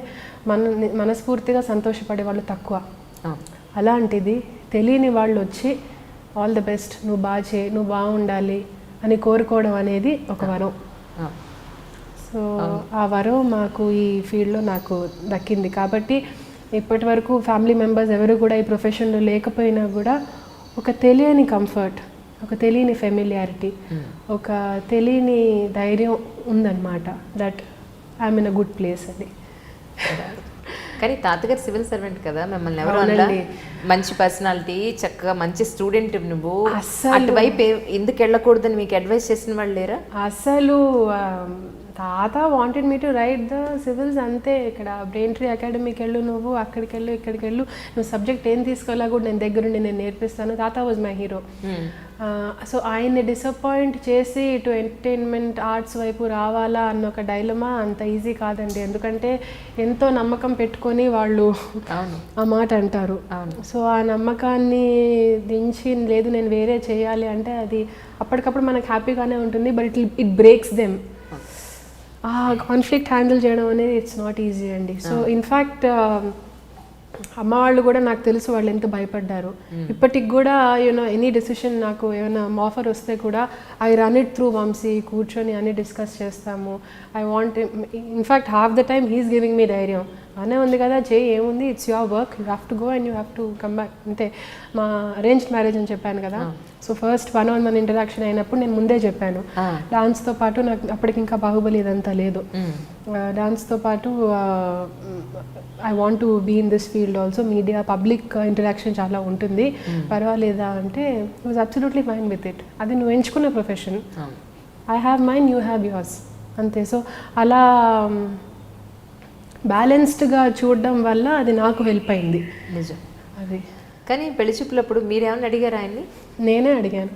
Speaker 2: మనస్ఫూర్తిగా సంతోషపడే వాళ్ళు తక్కువ. అలాంటిది తెలియని వాళ్ళు వచ్చి ఆల్ ద బెస్ట్, నువ్వు బాగా చేయి, నువ్వు బాగుండాలి అని కోరుకోవడం అనేది ఒక వరం. సో ఆ వరం మాకు ఈ ఫీల్డ్లో నాకు దక్కింది కాబట్టి ఇప్పటి వరకు ఫ్యామిలీ మెంబర్స్ ఎవరు కూడా ఈ ప్రొఫెషన్లో లేకపోయినా కూడా ఒక తెలియని కంఫర్ట్, ఒక తెలియని ఫెమిలియారిటీ, ఒక తెలియని ధైర్యం ఉందన్నమాట. That I'm in a good place అది.
Speaker 1: కానీ తాతగారు సివిల్ సర్వెంట్ కదా, మిమ్మల్ని ఎవరు అన్నా మంచి పర్సనాలిటీ, చక్కగా మంచి స్టూడెంట్, నువ్వు అటువైపు ఎందుకు వెళ్ళకూడదని మీకు అడ్వైస్ చేసిన వాళ్ళు లేరా?
Speaker 2: అసలు తాత wanted me to right the civils అంతే. ఇక్కడ బ్రెయిన్ ట్రీ అకాడమీకి వెళ్ళు, నువ్వు అక్కడికి వెళ్ళు, ఇక్కడికి వెళ్ళు, నువ్వు సబ్జెక్ట్ ఏం తీసుకోవాలా కూడా నేను దగ్గరుండి నేను నేర్పిస్తాను. తాత వాజ్ మై హీరో. సో ఆయన్ని డిసప్పాయింట్ చేసి ఇటు ఎంటర్టైన్మెంట్ ఆర్ట్స్ వైపు రావాలా అన్న ఒక డైలమా అంత ఈజీ కాదండి. ఎందుకంటే ఎంతో నమ్మకం పెట్టుకొని వాళ్ళు ఆ మాట అంటారు. సో ఆ నమ్మకాన్ని దించి లేదు నేను వేరే చేయాలి అంటే అది అప్పటికప్పుడు మనకు హ్యాపీగానే ఉంటుంది, బట్ ఇట్ బ్రేక్స్ దెమ్. ఆ కాన్ఫ్లిక్ట్ హ్యాండిల్ చేయడం అనేది ఇట్స్ నాట్ ఈజీ అండి. సో ఇన్ఫ్యాక్ట్ అమ్మ వాళ్ళు కూడా నాకు తెలుసు వాళ్ళు ఎంత భయపడ్డారు. ఇప్పటికి కూడా యూనో ఎనీ డెసిషన్ నాకు ఏమైనా ఆఫర్ వస్తే కూడా I run it through Vamshi, కూర్చొని అన్ని డిస్కస్ చేస్తాము. I want in fact half the time he's giving me ధైర్యం, అనే ఉంది కదా చేయి, ఏముంది, it's your work, you have to go and you have to come back అంతే. మా అరేంజ్డ్ మ్యారేజ్ అని చెప్పాను కదా, సో ఫస్ట్ 1-on-1 ఇంటరాక్షన్ అయినప్పుడు నేను ముందే చెప్పాను డాన్స్తో పాటు నాకు అప్పటికి ఇంకా బాహుబలి ఇదంతా లేదు, డాన్స్తో పాటు I want to be in this field also, media public interaction చాలా ఉంటుంది, పర్వాలేదా అంటే was absolutely fine with it. అది నువ్వు ఎంచుకున్న profession, I have mine, you have yours అంతే. సో అలా బ్యాలెన్స్డ్గా చూడడం వల్ల అది నాకు హెల్ప్ అయింది.
Speaker 1: నిజం
Speaker 2: అది.
Speaker 1: కానీ పెళ్లి చూపులప్పుడు మీరేమన్నా అడిగారా ఆయన్ని?
Speaker 2: నేనే అడిగాను.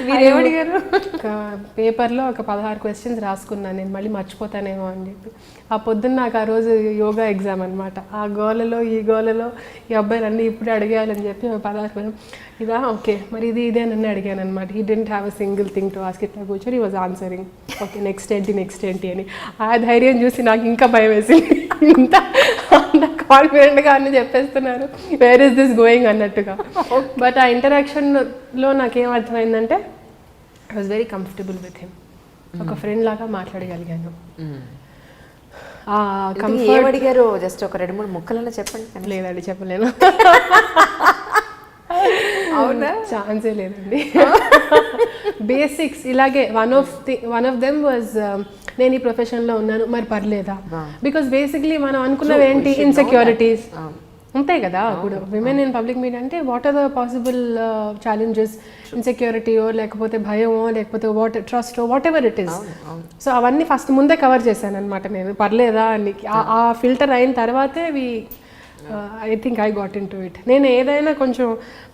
Speaker 1: మీరేమడిగారు?
Speaker 2: ఒక పేపర్లో ఒక 16 క్వశ్చన్స్ రాసుకున్నాను నేను, మళ్ళీ మర్చిపోతానేమో అని చెప్పి. ఆ పొద్దున్న నాకు ఆ రోజు యోగా ఎగ్జామ్ అనమాట. ఆ గోలలో ఈ గోలలో ఈ అబ్బాయిలు అన్నీ ఇప్పుడే అడిగేయాలని చెప్పి 16 ఇదా ఓకే మరి ఇదే నన్ను అడిగాను అనమాట. He didn't have a single thing to ask, ఇట్లా కూర్చొని వాజ్ ఆన్సరింగ్ ఓకే నెక్స్ట్ ఏంటి అని. ఆ ధైర్యం చూసి నాకు ఇంకా భయం వేసింది. ఇంత కాన్ఫిడెంట్గా అన్ని చెప్పేస్తున్నారు, వేర్ ఇస్ దిస్ గోయింగ్ అన్నట్టుగా. బట్ ఆ ఇంటరాక్షన్లో నాకేం అర్థమైందంటే I was very comfortable with him, ఒక ఫ్రెండ్ లాగా మాట్లాడగలిగాను.
Speaker 1: ఏమడిగారు? జస్ట్ ఒక 2-3 ముక్కలన్నా చెప్పండి.
Speaker 2: లేదండి చెప్పలేను,
Speaker 1: అవునా?
Speaker 2: ఛాన్సే లేదండి. బేసిక్స్ ఇలాగే వన్ ఆఫ్ దెమ్ వాజ్ నేను ఈ ప్రొఫెషన్లో ఉన్నాను మరి పర్లేదా, బికాస్ బేసిక్లీ మనం అనుకున్నవి ఏంటి, ఇన్సెక్యూరిటీస్ ఉంటాయి కదా. ఇప్పుడు విమెన్ ఇన్ పబ్లిక్ మీడియా అంటే what are the possible challenges, ఇన్సెక్యూరిటీయో లేకపోతే భయమో లేకపోతే ట్రస్టో whatever it is. So అవన్నీ ఫస్ట్ ముందే కవర్ చేశాను అనమాట నేను, పర్లేదా అని. ఆ ఫిల్టర్ అయిన తర్వాతే I think I got into it. నేను ఏదైనా కొంచెం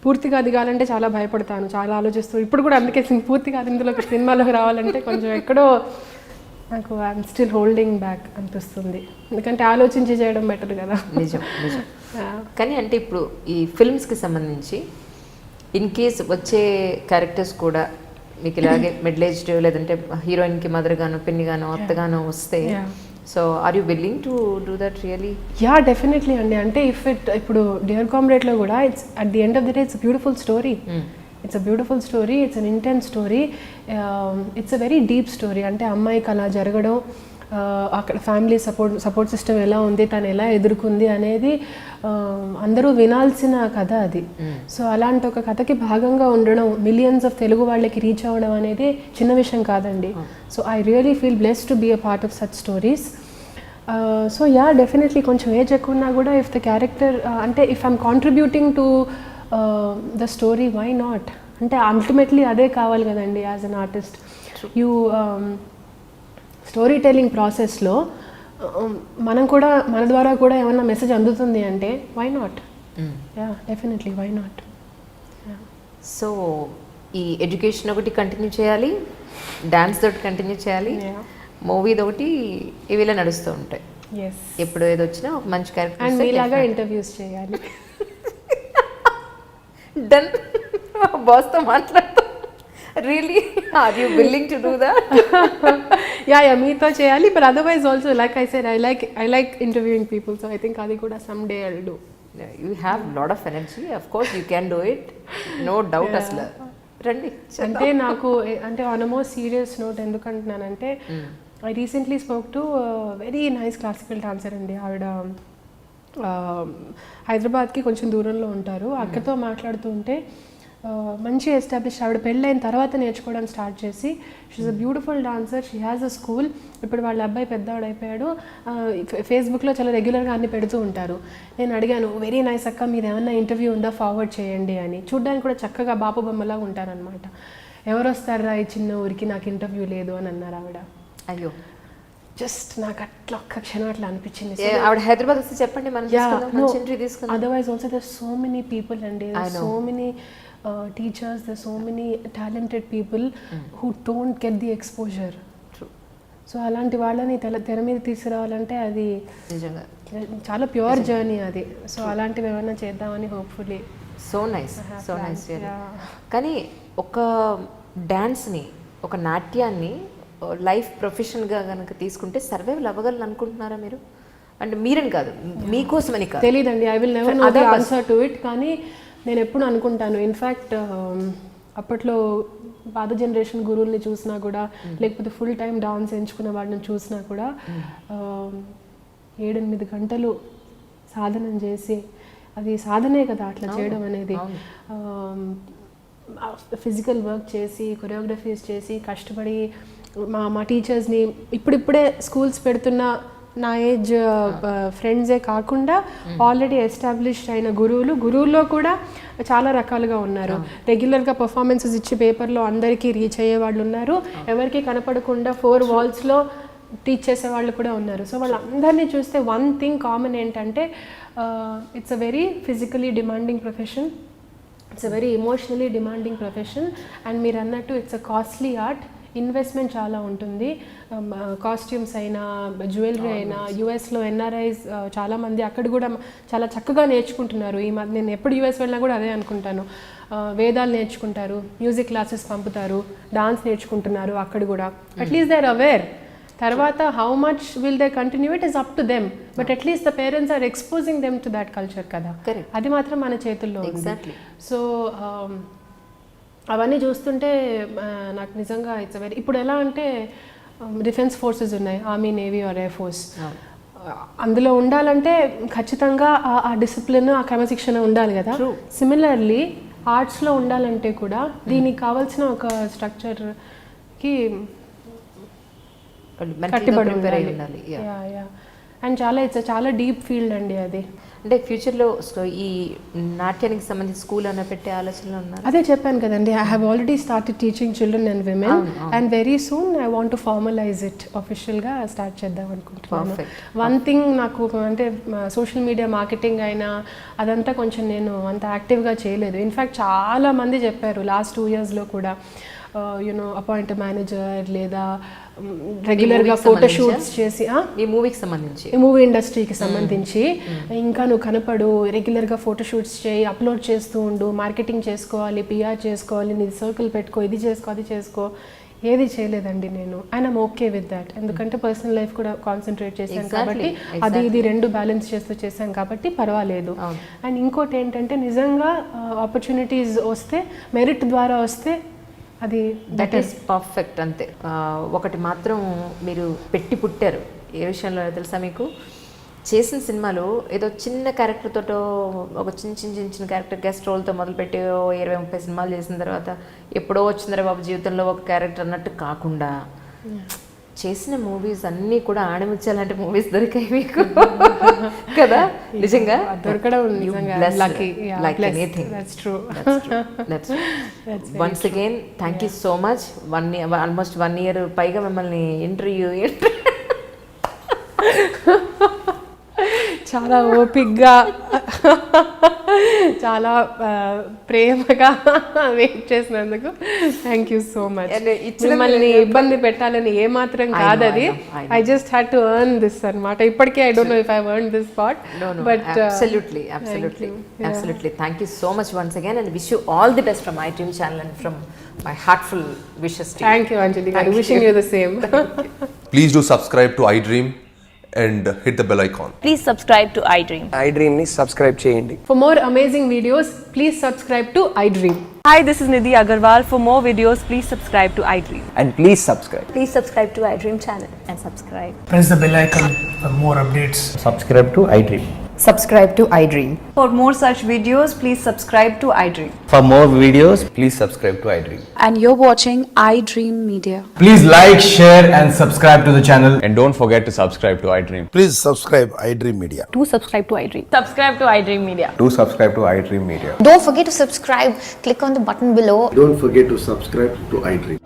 Speaker 2: పూర్తిగా దిగాలంటే చాలా భయపడతాను, చాలా ఆలోచిస్తూ, ఇప్పుడు కూడా అందుకే పూర్తిగా ఇందులోకి సినిమాలోకి రావాలంటే కొంచెం ఎక్కడో నాకు ఐఎమ్ స్టిల్ హోల్డింగ్ బ్యాక్ అనిపిస్తుంది, ఎందుకంటే ఆలోచించి చేయడం బెటర్ కదా.
Speaker 1: నిజం నిజం. కానీ అంటే ఇప్పుడు ఈ ఫిల్మ్స్కి సంబంధించి ఇన్ కేస్ వచ్చే క్యారెక్టర్స్ కూడా మీకు ఇలాగే మిడిల్ ఏజ్డ్ లేదంటే హీరోయిన్కి మదర్ గాను పిన్ని గాను అత్తగానో వస్తే, so are you willing to do that really?
Speaker 2: Yeah definitely అండి. అంటే ఇప్పుడు డియర్ కామ్రేడ్లో కూడా it's at the end of the day it's beautiful story. It's a beautiful story, it's an intense story, it's a very deep story. అంటే అమ్మాయికి అలా జరగడం, అక్కడ ఫ్యామిలీ సపోర్ట్ సిస్టమ్ ఎలా ఉంది, తను ఎలా ఎదుర్కొంది అనేది అందరూ వినాల్సిన కథ అది. సో అలాంటి ఒక కథకి భాగంగా ఉండడం, మిలియన్స్ ఆఫ్ తెలుగు వాళ్ళకి రీచ్ అవ్వడం అనేది చిన్న విషయం కాదండి. So I really feel blessed to be a part of such stories. So yeah definitely కొంచెం ఏజ్ ఎక్కువ ఉన్నా కూడా ఇఫ్ ద క్యారెక్టర్ అంటే if I'm contributing to the story, why not? అంటే అల్టిమేట్లీ అదే కావాలి కదండి as an artist. You story telling ప్రాసెస్లో మన ద్వారా కూడా ఏమన్నా మెసేజ్ అందుతుంది అంటే why not? Yeah definitely why not.
Speaker 1: So ఈ ఎడ్యుకేషన్ ఒకటి కంటిన్యూ చేయాలి, డాన్స్ తోటి కంటిన్యూ చేయాలి, మూవీ ఒకటి ఇవిలా నడుస్తూ ఉంటాయి. ఎప్పుడు ఏది వచ్చినా ఒక మంచి క్యారెక్టర్
Speaker 2: అండ్ మీలాగా ఇంటర్వ్యూస్ చేయాలి.
Speaker 1: డన్. బాస్తో మాట్లాడతాం. Really are you willing to do that?
Speaker 2: Yeah మీతో చేయాలి, but otherwise also like I said I like interviewing people. So I think అది కూడా some day I will do.
Speaker 1: You have lot of energy, of course you can do it, no doubt. అసలు రండి.
Speaker 2: అంటే నాకు అంటే on a more serious note ఎందుకంటున్నానంటే I recently spoke to very nice classical dancer అండి. ఆవిడ హైదరాబాద్కి కొంచెం దూరంలో ఉంటారు. అక్కతో మాట్లాడుతూ ఉంటే మంచి ఎస్టాబ్లిష్, ఆవిడ పెళ్ళైన తర్వాత నేర్చుకోవడం స్టార్ట్ చేసి she's a beautiful dancer, she has a school. ఇప్పుడు వాళ్ళ అబ్బాయి పెద్దవాడు అయిపోయాడు. ఫేస్బుక్లో చాలా రెగ్యులర్గా అన్ని పెడుతూ ఉంటారు. నేను అడిగాను, వెరీ నైస్ అక్క, మీరు ఏమన్నా ఇంటర్వ్యూ ఉందా ఫార్వర్డ్ చేయండి అని. చూడ్డానికి కూడా చక్కగా బాపు బొమ్మలా ఉంటారనమాట. ఎవరు వస్తారా ఈ చిన్న ఊరికి, నాకు ఇంటర్వ్యూ లేదు అని అన్నారు ఆవిడ.
Speaker 1: అయ్యో,
Speaker 2: జస్ట్ నాకు అట్లా ఒక్క క్షణం అట్లా అనిపించింది.
Speaker 1: ఆవిడ హైదరాబాద్ వస్తే చెప్పండి,
Speaker 2: otherwise also there so many people అండి, so many teachers, there's so many talented people who don't get the exposure. So అలాంటి వాళ్ళని తెర మీద తీసుకురావాలంటే అది నిజంగా చాలా ప్యూర్ జర్నీ అది. సో అలాంటివి ఏమైనా చేద్దామని hopefully.
Speaker 1: So nice, so nice. కానీ ఒక డాన్స్ని, ఒక నాట్యాన్ని లైఫ్ ప్రొఫెషన్గా కనుక తీసుకుంటే సర్వైవల్ అవ్వగలను అనుకుంటున్నారా మీరు? అంటే మీరని కాదు, మీకోసమని కాదు,
Speaker 2: తెలియదండి. I will never know the answer to it. కానీ నేను ఎప్పుడు అనుకుంటాను, ఇన్ఫ్యాక్ట్ అప్పట్లో పాత జనరేషన్ గురువుల్ని చూసినా కూడా, లేకపోతే ఫుల్ టైం డాన్స్ ఎంచుకున్న వాళ్ళని చూసినా కూడా 7-8 గంటలు సాధనం చేసి, అది సాధనే కదా అట్లా చేయడం అనేది. ఫిజికల్ వర్క్ చేసి, కొరియోగ్రఫీస్ చేసి, కష్టపడి మా టీచర్స్ని ఇప్పుడిప్పుడే స్కూల్స్ పెడుతున్న నా ఏజ్ ఫ్రెండ్సే కాకుండా ఆల్రెడీ ఎస్టాబ్లిష్డ్ అయిన గురువుల్లో కూడా చాలా రకాలుగా ఉన్నారు. రెగ్యులర్గా పర్ఫార్మెన్సెస్ ఇచ్చి పేపర్లో అందరికీ రీచ్ అయ్యే వాళ్ళు ఉన్నారు, ఎవరికి కనపడకుండా 4 వాల్స్లో టీచ్ చేసే వాళ్ళు కూడా ఉన్నారు. సో వాళ్ళందరినీ చూస్తే వన్ థింగ్ కామన్ ఏంటంటే it's a very physically demanding profession, it's a very emotionally demanding profession. And మీరు అన్నట్టు it's a costly art, investment చాలా ఉంటుంది. కాస్ట్యూమ్స్ అయినా, జ్యువెలరీ అయినా, యుఎస్లో ఎన్ఆర్ఐస్ చాలామంది అక్కడ కూడా చాలా చక్కగా నేర్చుకుంటున్నారు. ఈ మధ్య నేను ఎప్పుడు యుఎస్ వెళ్ళినా కూడా అదే అనుకుంటాను, వేదాలు నేర్చుకుంటారు, మ్యూజిక్ క్లాసెస్ పంపుతారు, డాన్స్ నేర్చుకుంటున్నారు అక్కడ కూడా. At least they are aware. తర్వాత how much will they continue it is up to them, but at least the parents are exposing them to that culture కదా. అది మాత్రం మన చేతుల్లో ఉంది. సో అవన్నీ చూస్తుంటే నాకు నిజంగా ఇట్స్ వెరీ, ఇప్పుడు ఎలా అంటే డిఫెన్స్ ఫోర్సెస్ ఉన్నాయి, army, navy or air force. అందులో ఉండాలంటే ఖచ్చితంగా ఆ డిసిప్లిన్, ఆ క్రమశిక్షణ ఉండాలి కదా. సిమిలర్లీ ఆర్ట్స్లో ఉండాలంటే కూడా దీనికి కావాల్సిన ఒక స్ట్రక్చర్కి కట్టుబడి ఉండాలి. అండ్ చాలా డీప్ ఫీల్డ్ అండి అది.
Speaker 1: అంటే ఫ్యూచర్లో ఈ నాట్యానికి సంబంధించి స్కూల్ అన్న పెట్టే ఆలోచనలు ఉన్నారు?
Speaker 2: అదే చెప్పాను కదండి, I have already started teaching children and women, and very soon I want to formalise it, అఫీషియల్గా స్టార్ట్ చేద్దాం అనుకుంటున్నాను. వన్ థింగ్ నాకు అంటే సోషల్ మీడియా మార్కెటింగ్ అయినా అదంతా కొంచెం నేను అంత యాక్టివ్గా చేయలేదు. ఇన్ఫ్యాక్ట్ చాలా మంది చెప్పారు లాస్ట్ 2 yearsలో కూడా, యూనో అపాయింట్ మేనేజర్ లేదా రెగ్యులర్గా ఫోటో షూట్స్ చేసి,
Speaker 1: ఈ మూవీకి సంబంధించి,
Speaker 2: మూవీ ఇండస్ట్రీకి సంబంధించి ఇంకా నువ్వు కనపడు, రెగ్యులర్గా ఫోటో షూట్స్ చేయి, అప్లోడ్ చేస్తూ ఉండు, మార్కెటింగ్ చేసుకోవాలి, పిఆర్ చేసుకోవాలి, నీ సర్కిల్ పెట్టుకో, ఇది చేసుకో, అది చేసుకో. ఏది చేయలేదండి నేను. And I'm okay with that, ఎందుకంటే పర్సనల్ లైఫ్ కూడా కాన్సన్ట్రేట్ చేశాను కాబట్టి, అది ఇది 2 బ్యాలెన్స్ చేస్తూ చేశాను కాబట్టి పర్వాలేదు. అండ్ ఇంకోటి ఏంటంటే నిజంగా ఆపర్చునిటీస్ వస్తే, మెరిట్ ద్వారా వస్తే అది
Speaker 1: దట్ ఈస్ పర్ఫెక్ట్ అంతే. ఒకటి మాత్రం మీరు పెట్టి పుట్టారు, ఏ విషయంలో తెలుసా మీకు? చేసిన సినిమాలో ఏదో చిన్న క్యారెక్టర్ తోటో, ఒక చిన్న క్యారెక్టర్ గెస్ట్ రోల్తో మొదలుపెట్టి 20-30 సినిమాలు చేసిన తర్వాత ఎప్పుడో వచ్చిందరే బాబు జీవితంలో ఒక క్యారెక్టర్ అన్నట్టు కాకుండా చేసిన మూవీస్ అన్నీ కూడా ఆడమిచ్చాలంటే మూవీస్ దొరికాయి మీకు కదా. నిజంగా
Speaker 2: దొరకడం
Speaker 1: like anything. Once again thank you so much. Almost 1 year పైగా మిమ్మల్ని ఇంటర్వ్యూ
Speaker 2: చాలా ఓపిక్గా, చాలా ప్రేమగా వెయిట్ చేసినందుకు థ్యాంక్ యూ సో మచ్. మిమ్మల్ని ఇబ్బంది పెట్టాలని ఏమాత్రం కాదు అది. I just had to earn this అన్నమాట. ఇప్పటికే I don't no if I earned this spot, but
Speaker 1: absolutely thank you so much once again, and wish you all the best from iDream channel and from my heartful wishes to you.
Speaker 2: Thank you Anjali garu, wishing you the same.
Speaker 3: Please do subscribe to iDream and hit the bell icon.
Speaker 4: Please subscribe to iDream.
Speaker 5: iDream ni subscribe cheyandi.
Speaker 2: For more amazing videos, please subscribe to iDream.
Speaker 4: Hi, this is Nidhi Agarwal. For more videos, please subscribe to iDream.
Speaker 5: And please subscribe.
Speaker 4: Please subscribe to iDream channel and subscribe.
Speaker 6: Press the bell icon for more updates.
Speaker 5: Subscribe to iDream.
Speaker 7: Subscribe to iDream.
Speaker 4: For more such videos, please subscribe to iDream.
Speaker 5: For more videos, please subscribe to iDream.
Speaker 7: And you're watching iDream Media.
Speaker 8: Please like, share and subscribe to the channel.
Speaker 9: And don't forget to subscribe to iDream.
Speaker 10: Please subscribe iDream Media.
Speaker 4: Do subscribe to iDream. Subscribe to iDream Media.
Speaker 9: Do subscribe to iDream Media.
Speaker 11: Don't forget to subscribe. Click on the button below.
Speaker 10: Don't forget to subscribe to iDream.